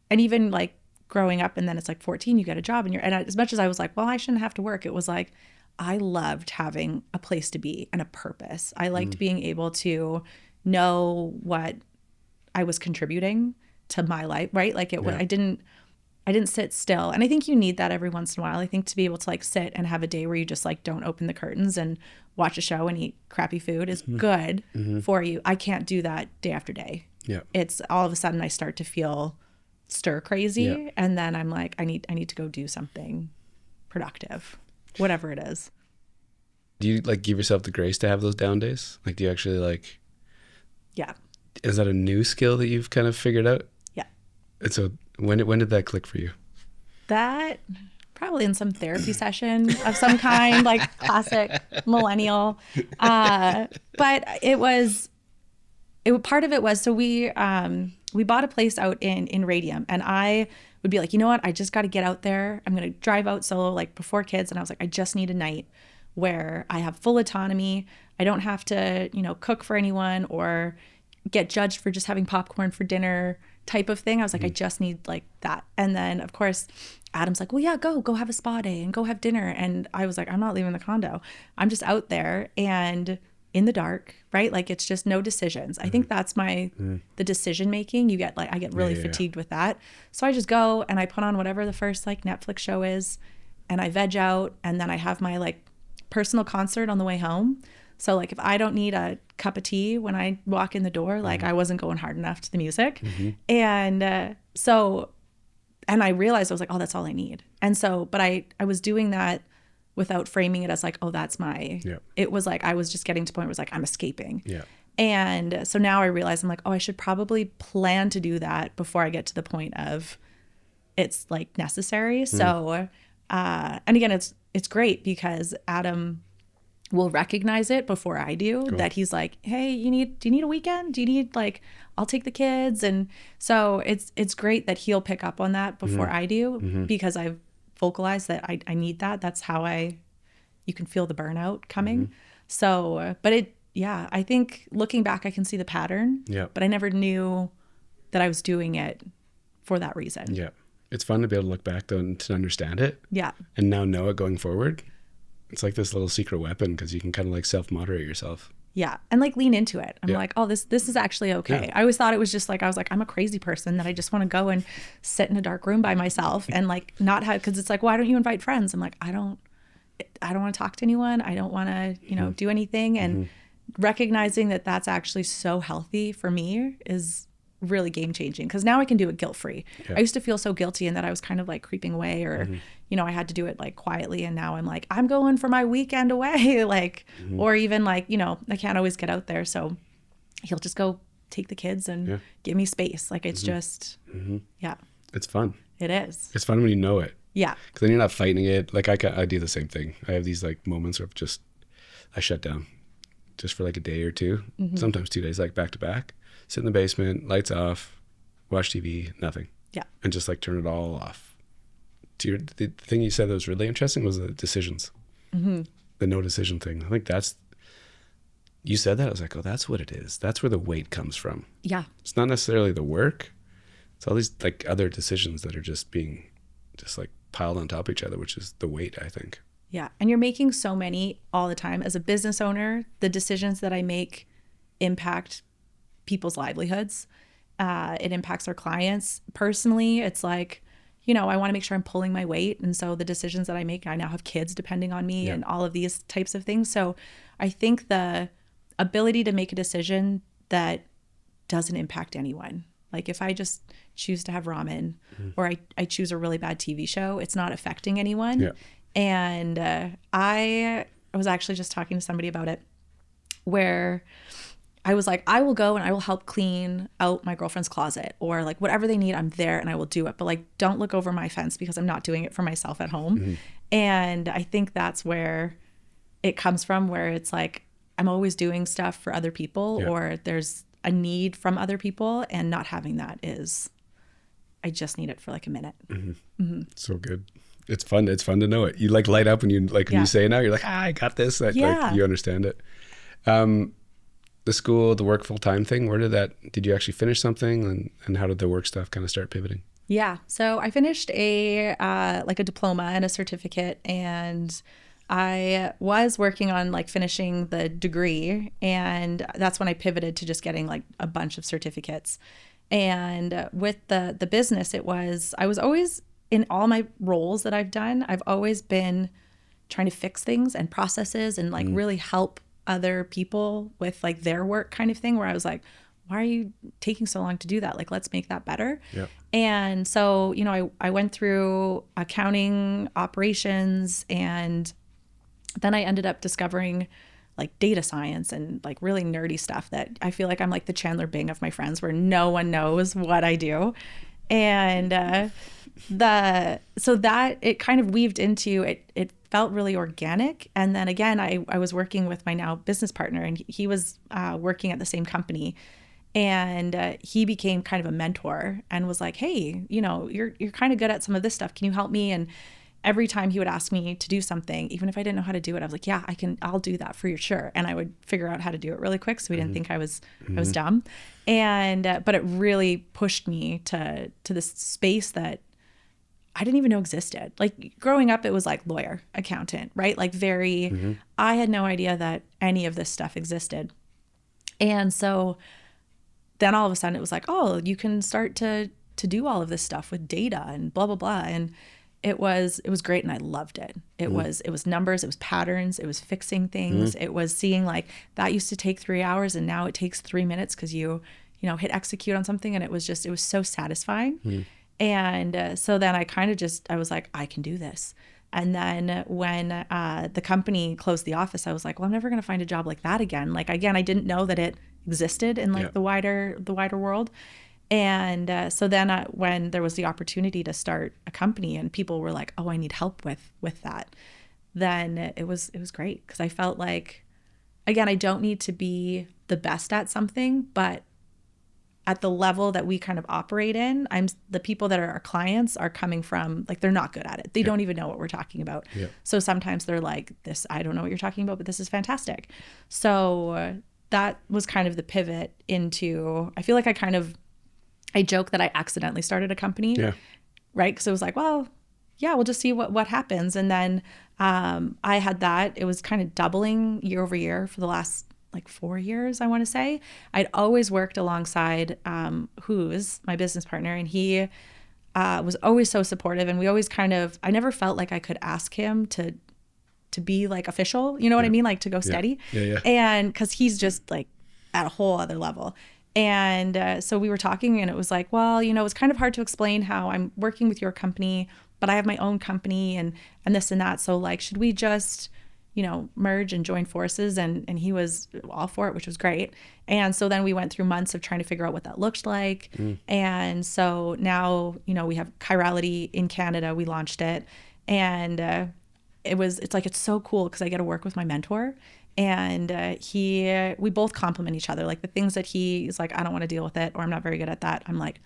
and even like growing up, and then it's like 14, you get a job and and as much as I was like, well, I shouldn't have to work. It was like, I loved having a place to be and a purpose. I liked being able to know what I was contributing to my life, right? Like I didn't sit still. And I think you need that every once in a while. I think to be able to like sit and have a day where you just like don't open the curtains and watch a show and eat crappy food is good for you. I can't do that day after day. It's all of a sudden I start to feel stir crazy. And then I'm like, I need to go do something productive, whatever it is. Do you like give yourself the grace to have those down days? Like, do you actually like, is that a new skill that you've kind of figured out? Yeah. And so when did that click for you? That probably in some therapy session of some kind, like classic millennial. But part of it was, so we bought a place out in Radium, and I would be like, you know what? I just got to get out there. I'm going to drive out solo, like before kids. And I was like, I just need a night where I have full autonomy. I don't have to, you know, cook for anyone or get judged for just having popcorn for dinner type of thing. I was like, I just need like that. And then of course, Adam's like, well, yeah, go have a spa day and go have dinner. And I was like, I'm not leaving the condo. I'm just out there and in the dark, right? Like it's just no decisions. I think that's the decision making. You get like, I get really fatigued with that. So I just go and I put on whatever the first like Netflix show is, and I veg out, and then I have my like personal concert on the way home. So like if I don't need a cup of tea when I walk in the door, like I wasn't going hard enough to the music. And so I realized I was like, oh, that's all I need. And so, but I was doing that without framing it as like, oh, that's my, it was like, I was just getting to the point where it was like, I'm escaping. And so now I realize I'm like, oh, I should probably plan to do that before I get to the point of it's like necessary. So, and again, it's great because Adam will recognize it before I do, that he's like, hey, do you need a weekend? Do you need like, I'll take the kids. And so it's great that he'll pick up on that before I do, because I've vocalized that I need that. That's how I you can feel the burnout coming. So, but I think looking back, I can see the pattern, but I never knew that I was doing it for that reason. Yeah. It's fun to be able to look back though and to understand it. Yeah. And now know it going forward. It's like this little secret weapon because you can kind of like self-moderate yourself. Yeah. And like lean into it. I'm like, oh, this is actually okay. I always thought it was just like, I was like, I'm a crazy person that I just want to go and sit in a dark room by myself and like not have, because it's like, why don't you invite friends? I'm like, I don't want to talk to anyone. I don't want to, do anything. And recognizing that that's actually so healthy for me is really game changing, because now I can do it guilt free. I used to feel so guilty and that I was kind of like creeping away, or I had to do it like quietly, and now I'm like, I'm going for my weekend away, like or even like I can't always get out there, so he'll just go take the kids and give me space. Like it's just it's fun. It is. It's fun when you know it, because then you're not fighting it. Like I do the same thing. I have these like moments where I shut down just for like a day or two, sometimes 2 days, like back to back. Sit in the basement, lights off, watch TV, nothing. And just like turn it all off. The thing you said that was really interesting was the decisions. The no decision thing. I think you said that. I was like, oh, that's what it is. That's where the weight comes from. Yeah. It's not necessarily the work. It's all these like other decisions that are just being like piled on top of each other, which is the weight, I think. Yeah. And you're making so many all the time. As a business owner, the decisions that I make impact people's livelihoods. It impacts our clients. Personally, it's like, I want to make sure I'm pulling my weight. And so the decisions that I make, I now have kids depending on me and all of these types of things. So I think the ability to make a decision that doesn't impact anyone. Like if I just choose to have ramen or I choose a really bad TV show, it's not affecting anyone. Yeah. And I was actually just talking to somebody about it, where I was like, I will go and I will help clean out my girlfriend's closet, or like whatever they need, I'm there and I will do it. But like, don't look over my fence, because I'm not doing it for myself at home. And I think that's where it comes from, where it's like, I'm always doing stuff for other people, or there's a need from other people, and not having that is, I just need it for like a minute. So good. It's fun. It's fun to know it. You like light up when you like, when you say it now, you're like, I got this. Like you understand it. The school, the work full-time thing, did you actually finish something, and how did the work stuff kind of start pivoting? Yeah. So I finished a diploma and a certificate, and I was working on like finishing the degree, and that's when I pivoted to just getting like a bunch of certificates. And with the business, I was always, in all my roles that I've done, I've always been trying to fix things and processes and like really help other people with like their work kind of thing, where I was like, why are you taking so long to do that? Like, let's make that better. Yep. And so, I went through accounting, operations, and then I ended up discovering like data science and like really nerdy stuff that I feel like I'm like the Chandler Bing of my friends, where no one knows what I do. And so that it kind of weaved into it. It felt really organic. And then again, I was working with my now business partner, and he was working at the same company, and he became kind of a mentor and was like, hey, you're kind of good at some of this stuff. Can you help me? And every time he would ask me to do something, even if I didn't know how to do it, I was like, yeah, I'll do that for you, sure. And I would figure out how to do it really quick, so he didn't think I was dumb. And but it really pushed me to this space that I didn't even know existed. Like growing up, it was like lawyer, accountant, right? Like very, I had no idea that any of this stuff existed. And so then all of a sudden it was like, oh, you can start to do all of this stuff with data and blah, blah, blah. And it was great. And I loved it. It was numbers, it was patterns, it was fixing things. It was seeing like that used to take 3 hours and now it takes 3 minutes because you hit execute on something. And it was so satisfying. And so then I was like, I can do this. And then when the company closed the office, I was like, well, I'm never going to find a job like that again. Like, again, I didn't know that it existed in like the wider world. And so then when there was the opportunity to start a company and people were like, oh, I need help with that, then it was great, because I felt like, again, I don't need to be the best at something, but at the level that we kind of operate in, the people that are our clients are coming from, like, they're not good at it. They don't even know what we're talking about. Yeah. So sometimes they're like, this, I don't know what you're talking about, but this is fantastic. So that was kind of the pivot into, I feel like I joke that I accidentally started a company, right? Because it was like, well, yeah, we'll just see what happens. And then I had that. It was kind of doubling year over year for the last like 4 years, I want to say. I'd always worked alongside who's my business partner, and he was always so supportive. And we always I never felt like I could ask him to be like official, you know what I mean? Like to go steady. Yeah. And because he's just like at a whole other level. And so we were talking, and it was like, well, it's kind of hard to explain how I'm working with your company, but I have my own company and this and that. So like, should we just, merge and join forces? And he was all for it, which was great. And so then we went through months of trying to figure out what that looked like. And so now, we have Chirality in Canada. We launched it, and it's so cool because I get to work with my mentor. And we both complement each other. Like the things that he is like, I don't want to deal with it, or I'm not very good at that. I'm like,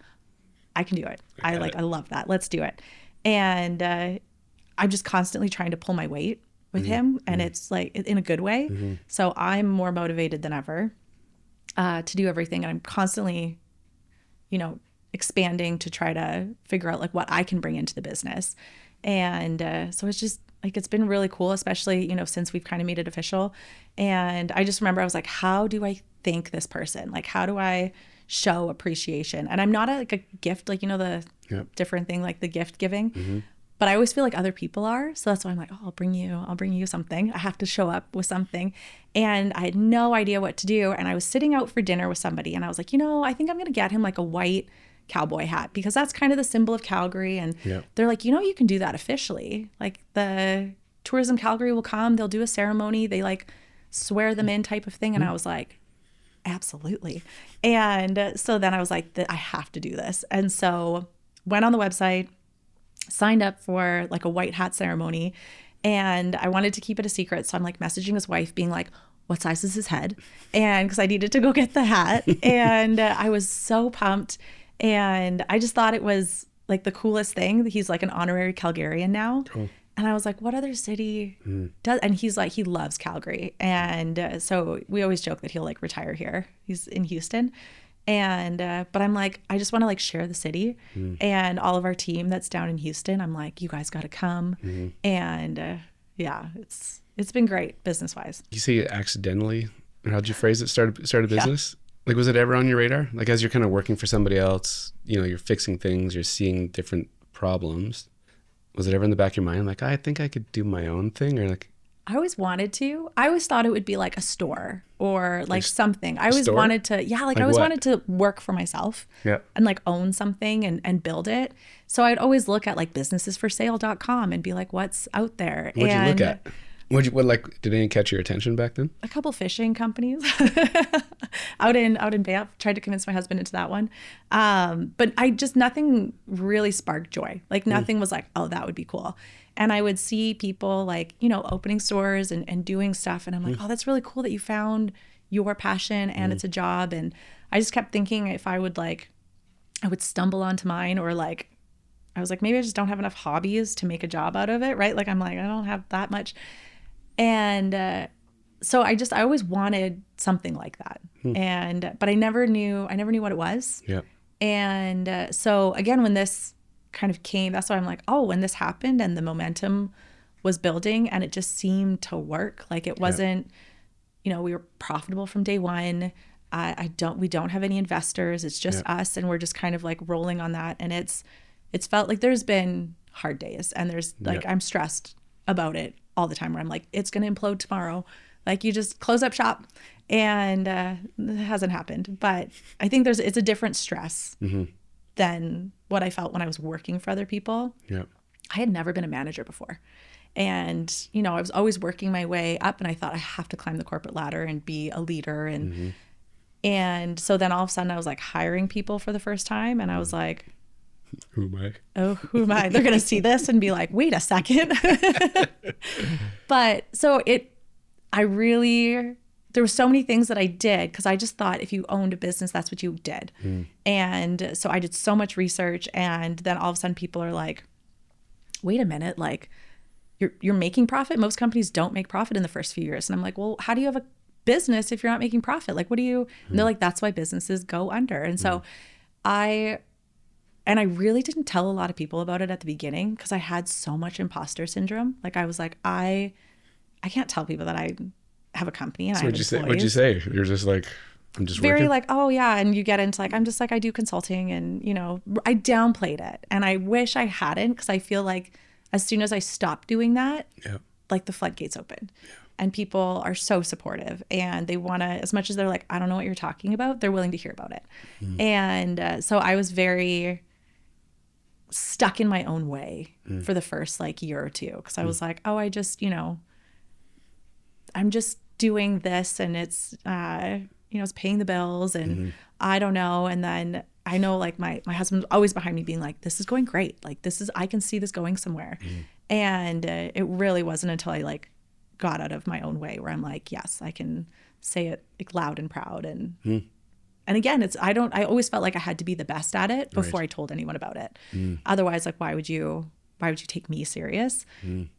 I can do it. I love that. Let's do it. And I'm just constantly trying to pull my weight with him, and it's like in a good way. So I'm more motivated than ever to do everything. And I'm constantly, expanding to try to figure out like what I can bring into the business. And so it's just, like, it's been really cool, especially, since we've kind of made it official. And I just remember I was like, how do I thank this person? Like, how do I show appreciation? And I'm not a gift, like, the different thing, like the gift giving, but I always feel like other people are. So that's why I'm like, oh, I'll bring you something. I have to show up with something. And I had no idea what to do. And I was sitting out for dinner with somebody, and I was like, I think I'm going to get him like a white cowboy hat, because that's kind of the symbol of Calgary. And they're like, you can do that officially. Like the Tourism Calgary will come, they'll do a ceremony, they like swear them in type of thing. And I was like, absolutely. And so then I was like, I have to do this. And so went on the website, signed up for like a white hat ceremony, and I wanted to keep it a secret. So I'm like messaging his wife being like, what size is his head? And because I needed to go get the hat. And I was so pumped. And I just thought it was like the coolest thing. He's like an honorary Calgarian now. Cool. And I was like, what other city does? And he's like, he loves Calgary. And so we always joke that he'll like retire here. He's in Houston. And, but I'm like, I just want to like share the city and all of our team that's down in Houston. I'm like, you guys got to come. And it's been great business wise. You say accidentally, or how'd you phrase it? Start a business? Yeah. Like, was it ever on your radar? Like, as you're kind of working for somebody else, you're fixing things, you're seeing different problems. Was it ever in the back of your mind, like, I think I could do my own thing? Or like, I always wanted to. I always thought it would be like a store or like something. I always wanted to, I always wanted to work for myself and like own something and build it. So I'd always look at like businessesforsale.com and be like, what's out there? What'd you look at? Did anything catch your attention back then? A couple fishing companies out in Banff. Tried to convince my husband into that one. But nothing really sparked joy. Like nothing was like, oh, that would be cool. And I would see people like, opening stores and doing stuff. And I'm like, oh, that's really cool that you found your passion and it's a job. And I just kept thinking if I would I would stumble onto mine, or like, I was like, maybe I just don't have enough hobbies to make a job out of it. Right. Like, I'm like, I don't have that much. And so I always wanted something like that. But I never knew what it was. Yeah. And so again, when this kind of came, that's why I'm like, oh, when this happened and the momentum was building and it just seemed to work. Like it wasn't, we were profitable from day one. We don't have any investors. It's just us. And we're just kind of like rolling on that. And it's felt like there's been hard days, and there's like, I'm stressed about it all the time, where I'm like, it's going to implode tomorrow. Like, you just close up shop. And it hasn't happened. But I think it's a different stress than what I felt when I was working for other people. Yeah. I had never been a manager before. And, I was always working my way up, and I thought I have to climb the corporate ladder and be a leader. And so then all of a sudden I was like hiring people for the first time, and I was like, who am I? Oh, who am I? They're going to see this and be like, wait a second. But so there's there were so many things that I did because I just thought if you owned a business, that's what you did. And so I did so much research, and then all of a sudden people are like, wait a minute, like you're making profit. Most companies don't make profit in the first few years. And I'm like, well, how do you have a business if you're not making profit? Like, what do you, and they're like, that's why businesses go under. And so I really didn't tell a lot of people about it at the beginning because I had so much imposter syndrome. Like I was like, I can't tell people that I have a company and I have employees. What'd you say? You're just like, I'm just very working? like, oh yeah. And you get into like, I'm just like, I do consulting, and, you know, I downplayed it. And I wish I hadn't, because I feel like as soon as I stopped doing that, like the floodgates opened. And people are so supportive, and they want to, as much as they're like, I don't know what you're talking about, they're willing to hear about it. And so I was very stuck in my own way for the first like year or two, because I was like, oh, I just, you know, I'm just doing this, and it's, you know, it's paying the bills, and I don't know. And then I know like my husband's always behind me being like, this is going great. Like I can see this going somewhere. And it really wasn't until I like got out of my own way where I'm like, yes, I can say it like loud and proud. And again, I always felt like I had to be the best at it before I told anyone about it. Otherwise, like, why would you take me serious?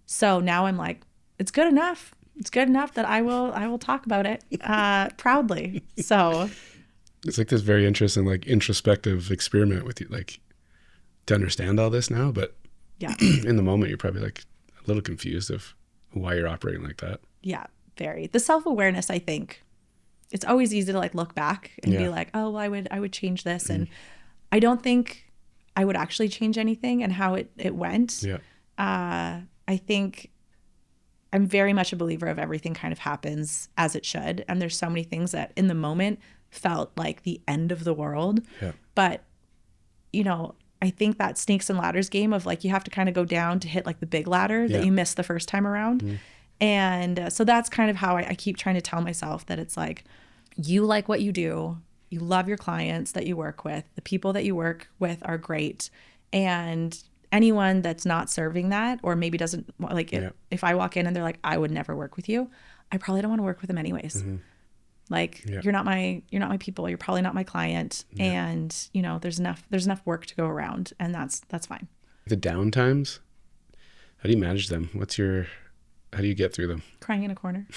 So now I'm like, it's good enough. It's good enough that I will talk about it proudly. So it's like this very interesting, like introspective experiment with you, like to understand all this now. But in the moment, you're probably like a little confused of why you're operating like that. Yeah, very. The self-awareness, I think, it's always easy to like look back and be like, oh, well, I would change this. And I don't think I would actually change anything and how it went. I think I'm very much a believer of everything kind of happens as it should. And there's so many things that in the moment felt like the end of the world. But, you know, I think that snakes and ladders game of like, you have to kind of go down to hit like the big ladder that you missed the first time around. And so that's kind of how I keep trying to tell myself that it's like, you like what you do, you love your clients that you work with, the people that you work with are great. And anyone that's not serving that, or maybe doesn't like it, if I walk in and they're like, I would never work with you, I probably don't want to work with them anyways. Like you're not my people. You're probably not my client. And you know, there's enough work to go around, and that's fine. The down times, how do you manage them? How do you get through them? Crying in a corner.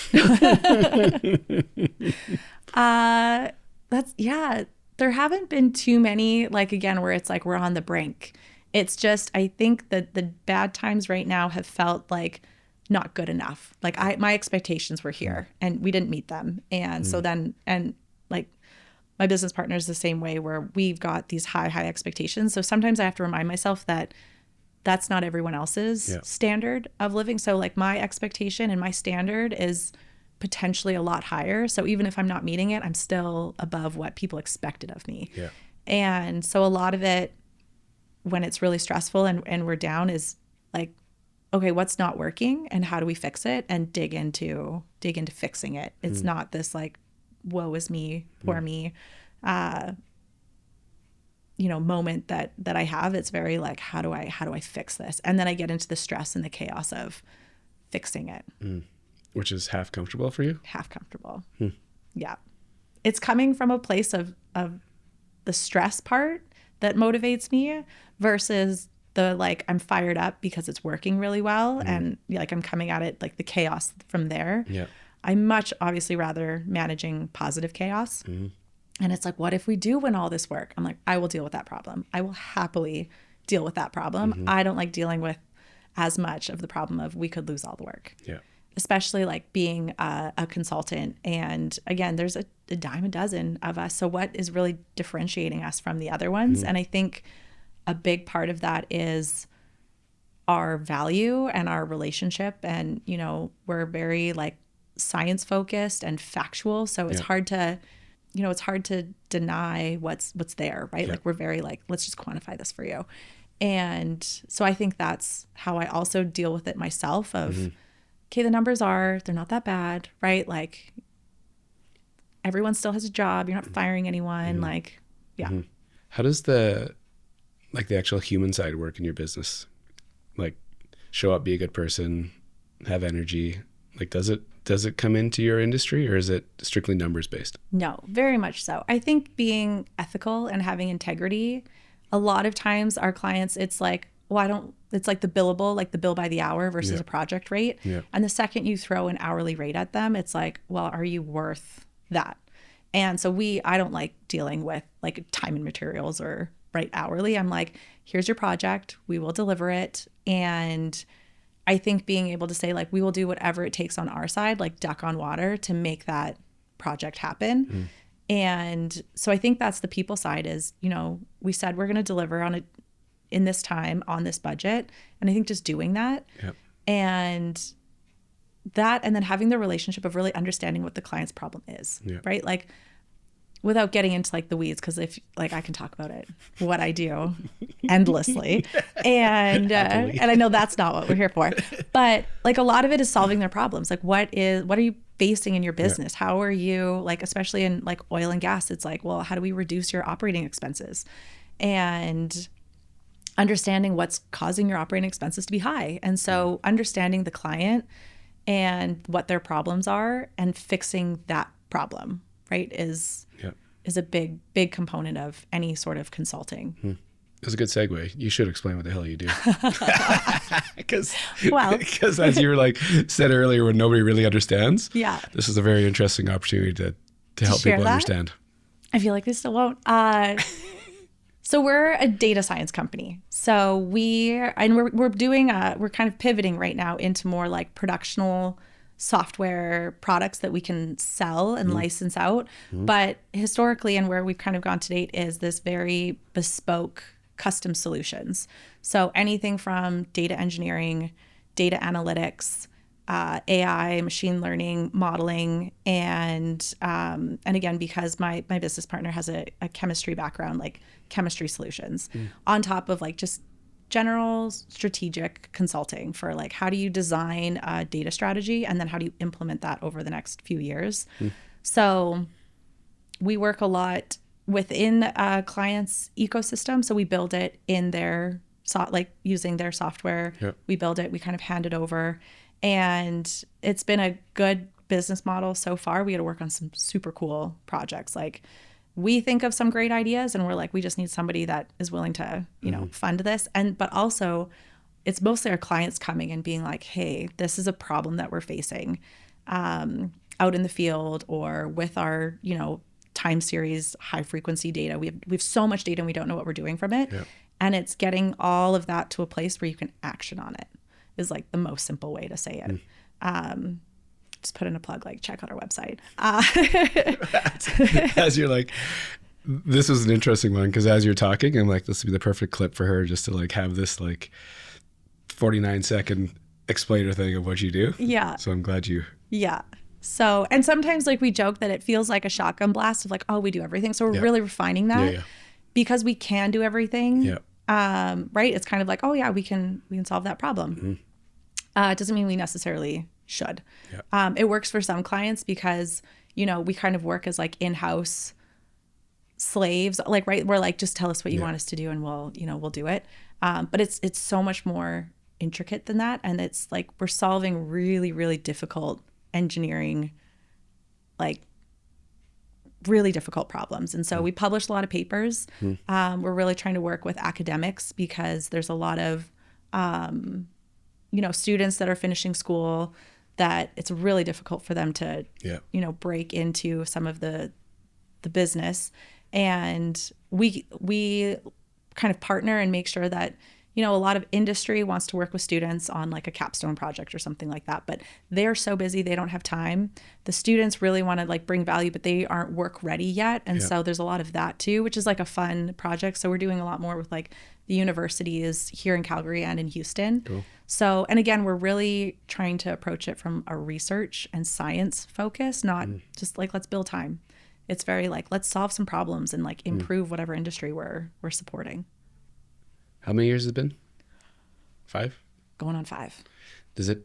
There haven't been too many, like, again, where it's like we're on the brink. It's just, I think that the bad times right now have felt like not good enough. Like my expectations were here and we didn't meet them. And so then, and like my business partner is the same way, where we've got these high expectations. So sometimes I have to remind myself that that's not everyone else's standard of living. So like my expectation and my standard is potentially a lot higher. So even if I'm not meeting it, I'm still above what people expected of me. And so a lot of it, when it's really stressful and we're down, is like, okay, what's not working and how do we fix it, and dig into fixing it. It's not this like, woe is me, poor me, you know, moment that I have. It's very like, how do I fix this? And then I get into the stress and the chaos of fixing it. Which is half comfortable for you? Half comfortable. Yeah. It's coming from a place of the stress part that motivates me versus the like, I'm fired up because it's working really well. And like, I'm coming at it like the chaos from there. I much obviously rather managing positive chaos. And it's like, what if we do win all this work? I'm like, I will deal with that problem. I will happily deal with that problem. I don't like dealing with as much of the problem of we could lose all the work. Especially like being a consultant. And again, there's a dime a dozen of us. So what is really differentiating us from the other ones? And I think a big part of that is our value and our relationship. And, you know, we're very like science focused and factual. So it's hard to, you know, it's hard to deny what's there, right? Like we're very like, let's just quantify this for you. And so I think that's how I also deal with it myself of, okay, the numbers they're not that bad, right? Like everyone still has a job. You're not firing anyone. Like, How does the actual human side work in your business? Like show up, be a good person, have energy. Like, does it Does it come into your industry, or is it strictly numbers based? No, very much so. I think being ethical and having integrity, a lot of times our clients, it's like, well, it's like the billable, like the bill by the hour versus a project rate. Yeah. And the second you throw an hourly rate at them, it's like, well, are you worth that? And so I don't like dealing with like time and materials or hourly. I'm like, here's your project, we will deliver it. And I think being able to say like, we will do whatever it takes on our side, like duck on water to make that project happen. And so I think that's the people side is, we said we're going to deliver on it in this time on this budget. And I think just doing that and then having the relationship of really understanding what the client's problem is, right? Like without getting into like the weeds, because if like I can talk about it, what I do endlessly, and I know that's not what we're here for, but like a lot of it is solving their problems. Like what are you facing in your business? How are you like, especially in like oil and gas? It's like, well, how do we reduce your operating expenses? And understanding what's causing your operating expenses to be high. And so understanding the client and what their problems are and fixing that problem, right, is a big component of any sort of consulting. It's a good segue. You should explain what the hell you do. Because as you were like said earlier, when nobody really understands, this is a very interesting opportunity to help people understand. I feel like they still won't. So we're a data science company. So we're kind of pivoting right now into more like productional software products that we can sell and license out. But historically, and where we've kind of gone to date, is this very bespoke custom solutions. So anything from data engineering, data analytics, AI, machine learning, modeling, and again, because my business partner has a chemistry background, like chemistry solutions, on top of like just general strategic consulting for like how do you design a data strategy and then how do you implement that over the next few years. So we work a lot within a client's ecosystem. So we build it in their using their software. We build it, we kind of hand it over. And it's been a good business model so far. We had to work on some super cool projects. Like we think of some great ideas and we're like, we just need somebody that is willing to, fund this. But also it's mostly our clients coming and being like, hey, this is a problem that we're facing out in the field or with our, time series, high frequency data. We have so much data and we don't know what we're doing from it. And it's getting all of that to a place where you can action on it. Is like the most simple way to say it. Just put in a plug, like check out our website. As you're like, this was an interesting one because as you're talking, I'm like, this would be the perfect clip for her just to like have this like 49-second explainer thing of what you do. Yeah. So I'm glad you. Yeah. So, and sometimes like we joke that it feels like a shotgun blast of like, oh, we do everything. So we're really refining that because we can do everything. Right. It's kind of like, oh yeah, we can solve that problem. It doesn't mean we necessarily should. It works for some clients because, we kind of work as like in-house slaves, like, right. We're like, just tell us what you want us to do and we'll do it. But it's so much more intricate than that. And it's like, we're solving really, really difficult engineering, like really difficult problems. And so we publish a lot of papers. We're really trying to work with academics because there's a lot of, students that are finishing school that it's really difficult for them to, break into some of the business. And we kind of partner and make sure that, a lot of industry wants to work with students on like a capstone project or something like that, but they're so busy, they don't have time. The students really want to like bring value, but they aren't work ready yet. And so there's a lot of that too, which is like a fun project. So we're doing a lot more with like the universities here in Calgary and in Houston. Cool. So, and again, we're really trying to approach it from a research and science focus, not just like, let's build time. It's very like, let's solve some problems and like improve whatever industry we're supporting. How many years has it been? 5? Going on 5. Do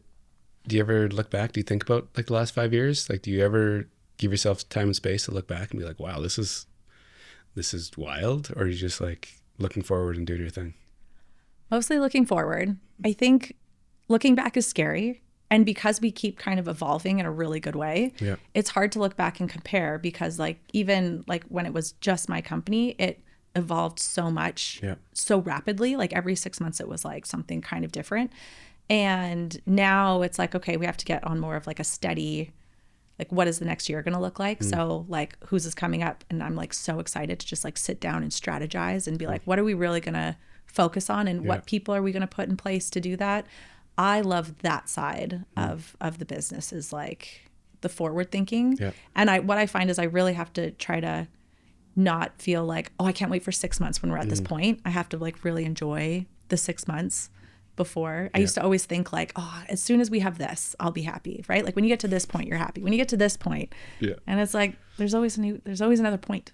you ever look back? Do you think about like the last 5 years? Like, do you ever give yourself time and space to look back and be like, wow, this is wild? Or are you just like looking forward and doing your thing? Mostly looking forward. I think looking back is scary. And because we keep kind of evolving in a really good way, Yeah. it's hard to look back and compare, because like even like when it was just my company, it evolved so much, so rapidly. Like every 6 months it was like something kind of different. And now it's like, okay, we have to get on more of like a steady, like what is the next year going to look like? So like who's is coming up? And I'm like so excited to just like sit down and strategize and be like, what are we really going to focus on, and what people are we going to put in place to do that? I love that side of the business, is like the forward thinking. And what I find is I really have to try to not feel like, oh, I can't wait for 6 months when we're at this point. I have to like really enjoy the 6 months before. I used to always think like, oh, as soon as we have this, I'll be happy, right? Like when you get to this point, you're happy. When you get to this point, and it's like there's always another point.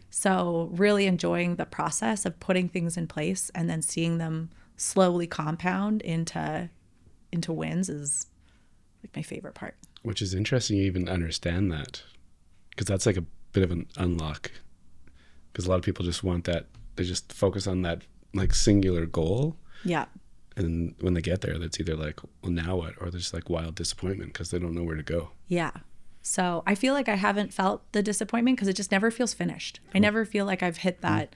So really enjoying the process of putting things in place and then seeing them slowly compound into wins is like my favorite part. Which is interesting you even understand that, because that's like a bit of an unlock, because a lot of people just want that, they just focus on that like singular goal. And when they get there, that's either like, well, now what? Or there's like wild disappointment because they don't know where to go. So I feel like I haven't felt the disappointment because it just never feels finished. I never feel like I've hit that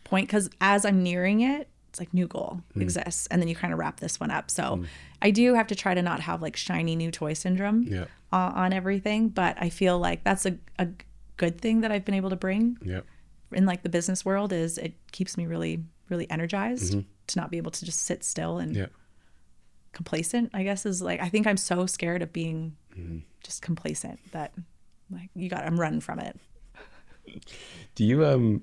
point, because as I'm nearing it, it's like new goal exists, and then you kind of wrap this one up. So I do have to try to not have like shiny new toy syndrome on everything, but I feel like that's a good thing that I've been able to bring in like the business world, is it keeps me really, really energized to not be able to just sit still and complacent, I guess, is like, I think I'm so scared of being just complacent that like I'm running from it. Do you,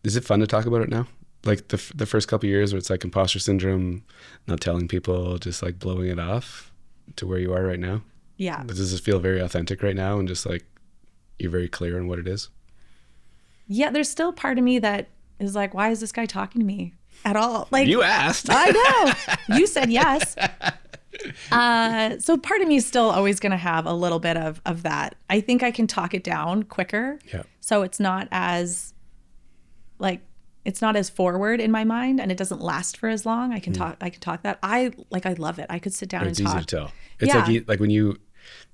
is it fun to talk about it now? Like the first couple of years where it's like imposter syndrome, not telling people, just like blowing it off, to where you are right now? Does this feel very authentic right now, and just like you're very clear on what it is? There's still part of me that is like, why is this guy talking to me at all? Like, you asked. I know. You said yes. So part of me is still always going to have a little bit of that. I think I can talk it down quicker. So it's not as like, it's not as forward in my mind, and it doesn't last for as long. I can talk that. I love it. I could sit down and talk. It's easy to tell. It's like when you,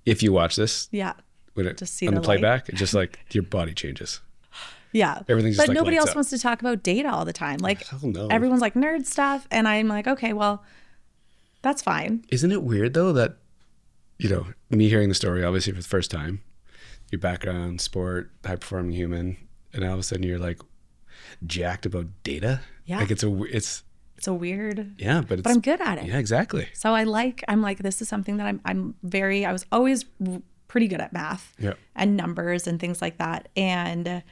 if you watch this, when it, just see on the playback, it's just like your body changes. Everything's just but like nobody else up. Wants to talk about data all the time. Like no. Everyone's like nerd stuff, and I'm like, okay, well, that's fine. Isn't it weird though that, you know, me hearing the story obviously for the first time, your background, sport, high performing human, and all of a sudden you're like jacked about data. Like it's a weird. But I'm good at it. Exactly. So I'm like, this is something that I was always pretty good at math and numbers and things like that. And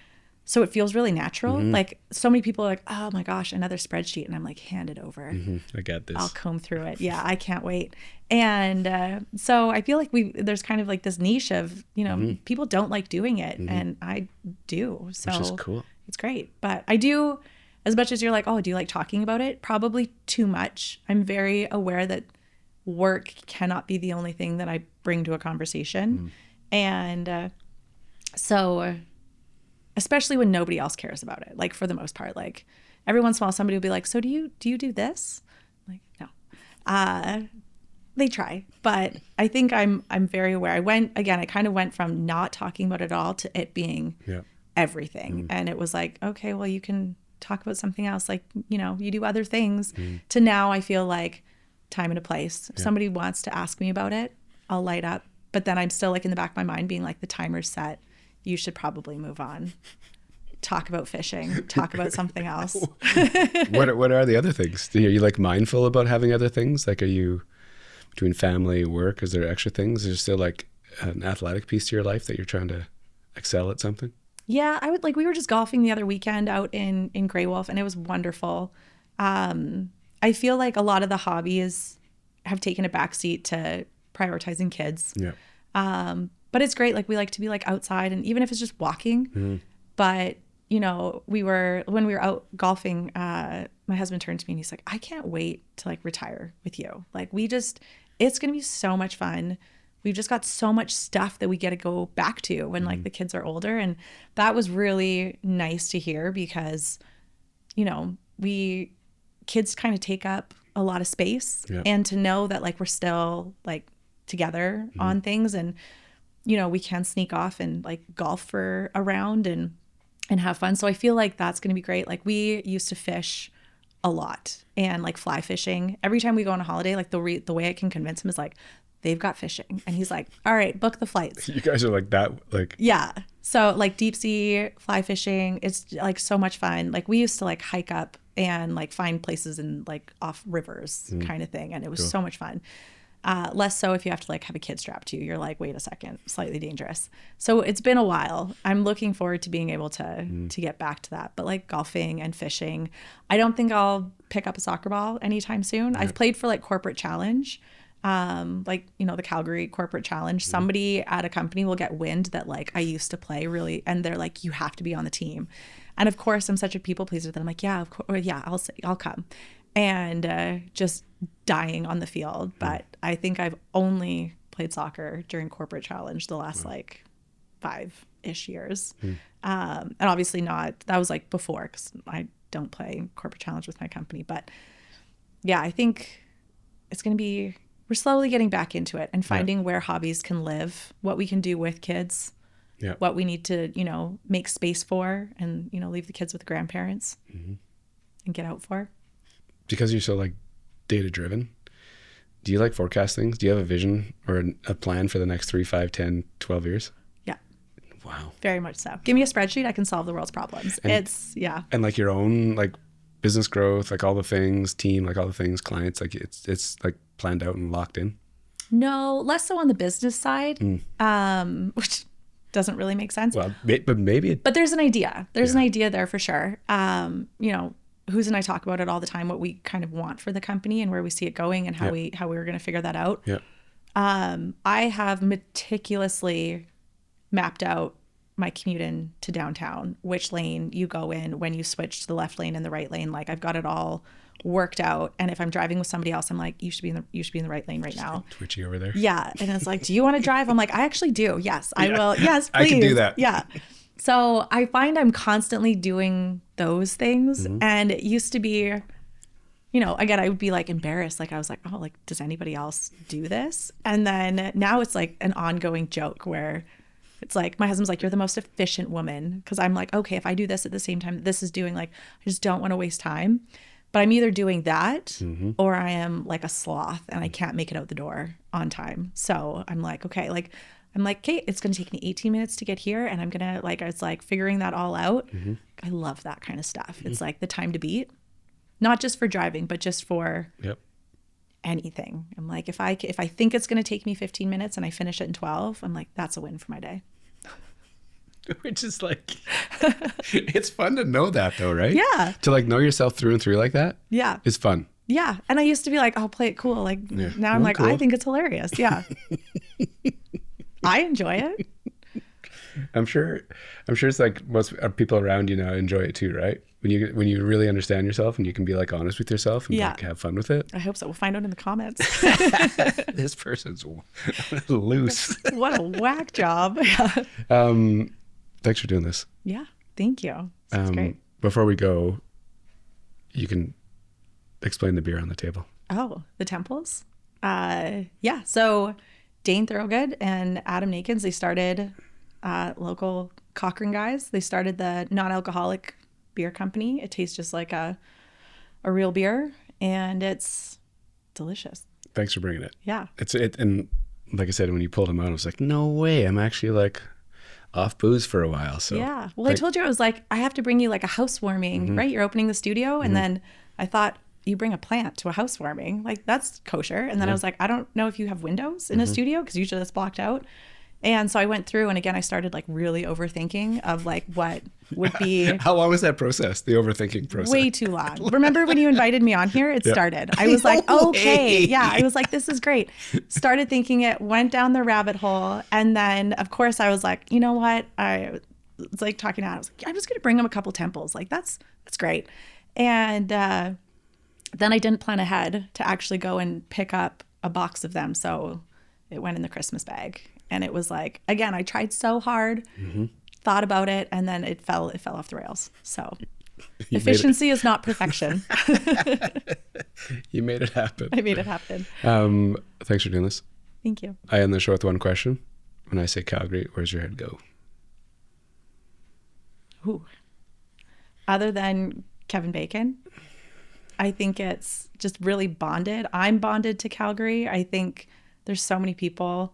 so it feels really natural. Like so many people are like, oh my gosh, another spreadsheet. And I'm like, hand it over. I got this. I'll comb through it. I can't wait. And so I feel like there's kind of like this niche of, you know, people don't like doing it. And I do. So which is cool. It's great. But I do, as much as you're like, oh, do you like talking about it? Probably too much. I'm very aware that work cannot be the only thing that I bring to a conversation. And so especially when nobody else cares about it, like for the most part, like every once in a while somebody will be like, so do you do this? I'm like, no. They try, but I think I'm very aware. I kind of went from not talking about it all to it being everything. And it was like, okay, well, you can talk about something else. Like, you know, you do other things, to now I feel like time and a place. If somebody wants to ask me about it, I'll light up. But then I'm still like in the back of my mind being like, the timer's set. You should probably move on. Talk about fishing. Talk about something else. What are the other things? Are you like mindful about having other things? Like, are you between family, work? Is there extra things? Is there still like an athletic piece to your life that you're trying to excel at something? Yeah, we were just golfing the other weekend out in Grey Wolf, and it was wonderful. I feel like a lot of the hobbies have taken a backseat to prioritizing kids. But it's great. Like we like to be like outside, and even if it's just walking. But you know, when we were out golfing, my husband turned to me and he's like, I can't wait to like retire with you. Like it's going to be so much fun. We've just got so much stuff that we get to go back to when like the kids are older. And that was really nice to hear, because, you know, kids kind of take up a lot of space and to know that like we're still like together on things, and you know, we can sneak off and like golf for a round and have fun. So I feel like that's going to be great. Like we used to fish a lot and like fly fishing. Every time we go on a holiday, like the way I can convince him is like, they've got fishing. And he's like, all right, book the flights. You guys are like that, like. Yeah. So like deep sea fly fishing, it's like so much fun. Like we used to like hike up and like find places in like off rivers kind of thing. And it was so much fun. Less so if you have to like have a kid strapped to you. You're like, wait a second, slightly dangerous. So it's been a while. I'm looking forward to being able to get back to that. But like golfing and fishing, I don't think I'll pick up a soccer ball anytime soon. I've played for like corporate challenge, like, you know, the Calgary corporate challenge. Somebody at a company will get wind that like I used to play really, and they're like, you have to be on the team. And of course, I'm such a people pleaser that I'm like, yeah, of course, yeah, I'll come. And just dying on the field. But I think I've only played soccer during corporate challenge the last like 5-ish years. And obviously not, that was like before, because I don't play corporate challenge with my company. But yeah, I think it's going to be, we're slowly getting back into it and finding where hobbies can live, what we can do with kids, what we need to, you know, make space for, and, you know, leave the kids with the grandparents and get out for. Because you're so like data driven, do you like forecast things? Do you have a vision or a plan for the next 3, 5, 10, 12 years? Yeah. Wow. Very much so. Give me a spreadsheet, I can solve the world's problems. And, and like your own like business growth, like all the things, team, like all the things, clients, like it's like planned out and locked in. No, less so on the business side, which doesn't really make sense. Well, but maybe. But there's an idea. There's an idea there for sure. You know, Who's and I talk about it all the time, what we kind of want for the company and where we see it going and how we were going to figure that out. I have meticulously mapped out my commute in to downtown, which lane you go in when you switch to the left lane and the right lane. Like I've got it all worked out. And if I'm driving with somebody else, I'm like, you should be in the right lane right now. Twitchy over there. Yeah. And it's like, do you want to drive? I'm like, I actually do. Yes, I will. Yes, please. I can do that. Yeah. So I find I'm constantly doing those things. And it used to be, you know, again, I would be like embarrassed. Like I was like, oh, like, does anybody else do this? And then now it's like an ongoing joke where it's like, my husband's like, you're the most efficient woman. Cause I'm like, okay, if I do this at the same time this is doing, like, I just don't want to waste time. But I'm either doing that or I am like a sloth and I can't make it out the door on time. So I'm like, okay, Kate, it's going to take me 18 minutes to get here. And I'm going to it's like figuring that all out. I love that kind of stuff. It's like the time to beat, not just for driving, but just for anything. I'm like, if I think it's going to take me 15 minutes and I finish it in 12, I'm like, that's a win for my day. Which is like, it's fun to know that though, right? Yeah. To like know yourself through and through like that. Yeah. It's fun. Yeah. And I used to be like, I'll play it cool. Like now I'm like, cool. I think it's hilarious. Yeah. I enjoy it. I'm sure it's like most people around you now enjoy it too, right? When you really understand yourself and you can be like honest with yourself and like have fun with it. I hope so. We'll find out in the comments. This person's loose. What a whack job. Thanks for doing this. Yeah, thank you. That's great. Before we go, you can explain the beer on the table. Oh, the Temples? Yeah, so Dane Thorogood and Adam Naaykens, they started local Cochrane guys. They started the non-alcoholic beer company. It tastes just like a real beer, and it's delicious. Thanks for bringing it. Yeah. And like I said, when you pulled them out, I was like, no way. I'm actually like off booze for a while. So yeah. Well, I told you, I was like, I have to bring you like a housewarming, right? You're opening the studio. And then I thought, you bring a plant to a housewarming, like that's kosher. And then I was like, I don't know if you have windows in a studio, because usually that's blocked out. And so I went through, and again, I started like really overthinking of like what would be. How long was that process? The overthinking process? Way too long. Remember when you invited me on here? It started. I was like, okay, yeah. I was like, this is great. Started thinking it, went down the rabbit hole. And then of course I was like, you know what? I was like talking to Adam. I was like, I'm just going to bring him a couple temples. Like that's great. And then I didn't plan ahead to actually go and pick up a box of them. So it went in the Christmas bag. And it was like, again, I tried so hard, thought about it, and then it fell off the rails. So Efficiency is not perfection. You made it happen. I made it happen. Thanks for doing this. Thank you. I end the show with one question. When I say Calgary, where's your head go? Ooh. Other than Kevin Bacon, I think it's just really bonded. I'm bonded to Calgary. I think there's so many people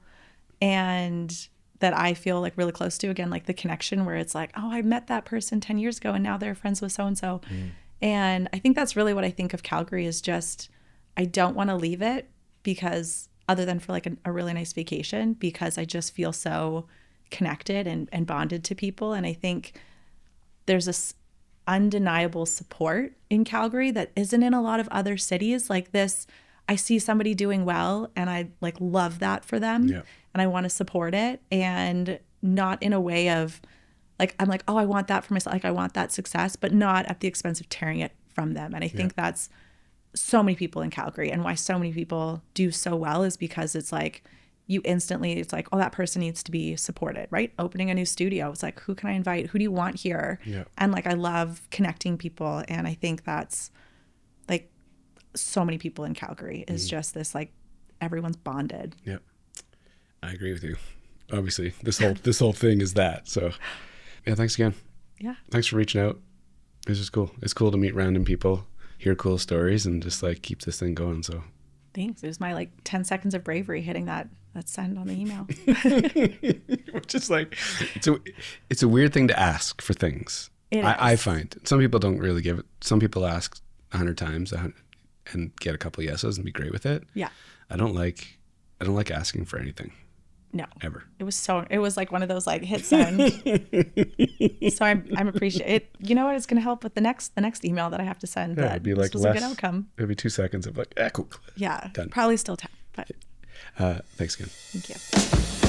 and that I feel like really close to. Again, like the connection where it's like, oh, I met that person 10 years ago and now they're friends with so-and-so. And I think that's really what I think of Calgary is just, I don't want to leave it because other than for like a really nice vacation, because I just feel so connected and bonded to people. And I think there's this undeniable support in Calgary that isn't in a lot of other cities like this. I see somebody doing well and I like love that for them and I want to support it, and not in a way of like, I'm like, oh, I want that for myself. Like I want that success, but not at the expense of tearing it from them. And I think that's so many people in Calgary, and why so many people do so well is because it's like, you instantly, it's like, oh, that person needs to be supported, right? Opening a new studio. It's like, who can I invite? Who do you want here? And like, I love connecting people. And I think that's like so many people in Calgary is just this, like, everyone's bonded. Yep. I agree with you. Obviously this whole thing is that. So yeah, thanks again. Yeah. Thanks for reaching out. It's just cool. It's cool to meet random people, hear cool stories, and just like keep this thing going. So thanks. It was my like 10 seconds of bravery hitting that send on the email. Which is like, it's a weird thing to ask for things. I find some people don't really give it. Some people ask 100 times and get a couple of yeses and be great with it. Yeah. I don't like asking for anything. No. Ever. It was like one of those like hit send. So I'm appreciate it. You know what? It's going to help with the next email that I have to send. Yeah, it'd be like this was a good outcome. It'd be 2 seconds of like, cool. Yeah. Done. Probably still 10, but Thanks again. thank you.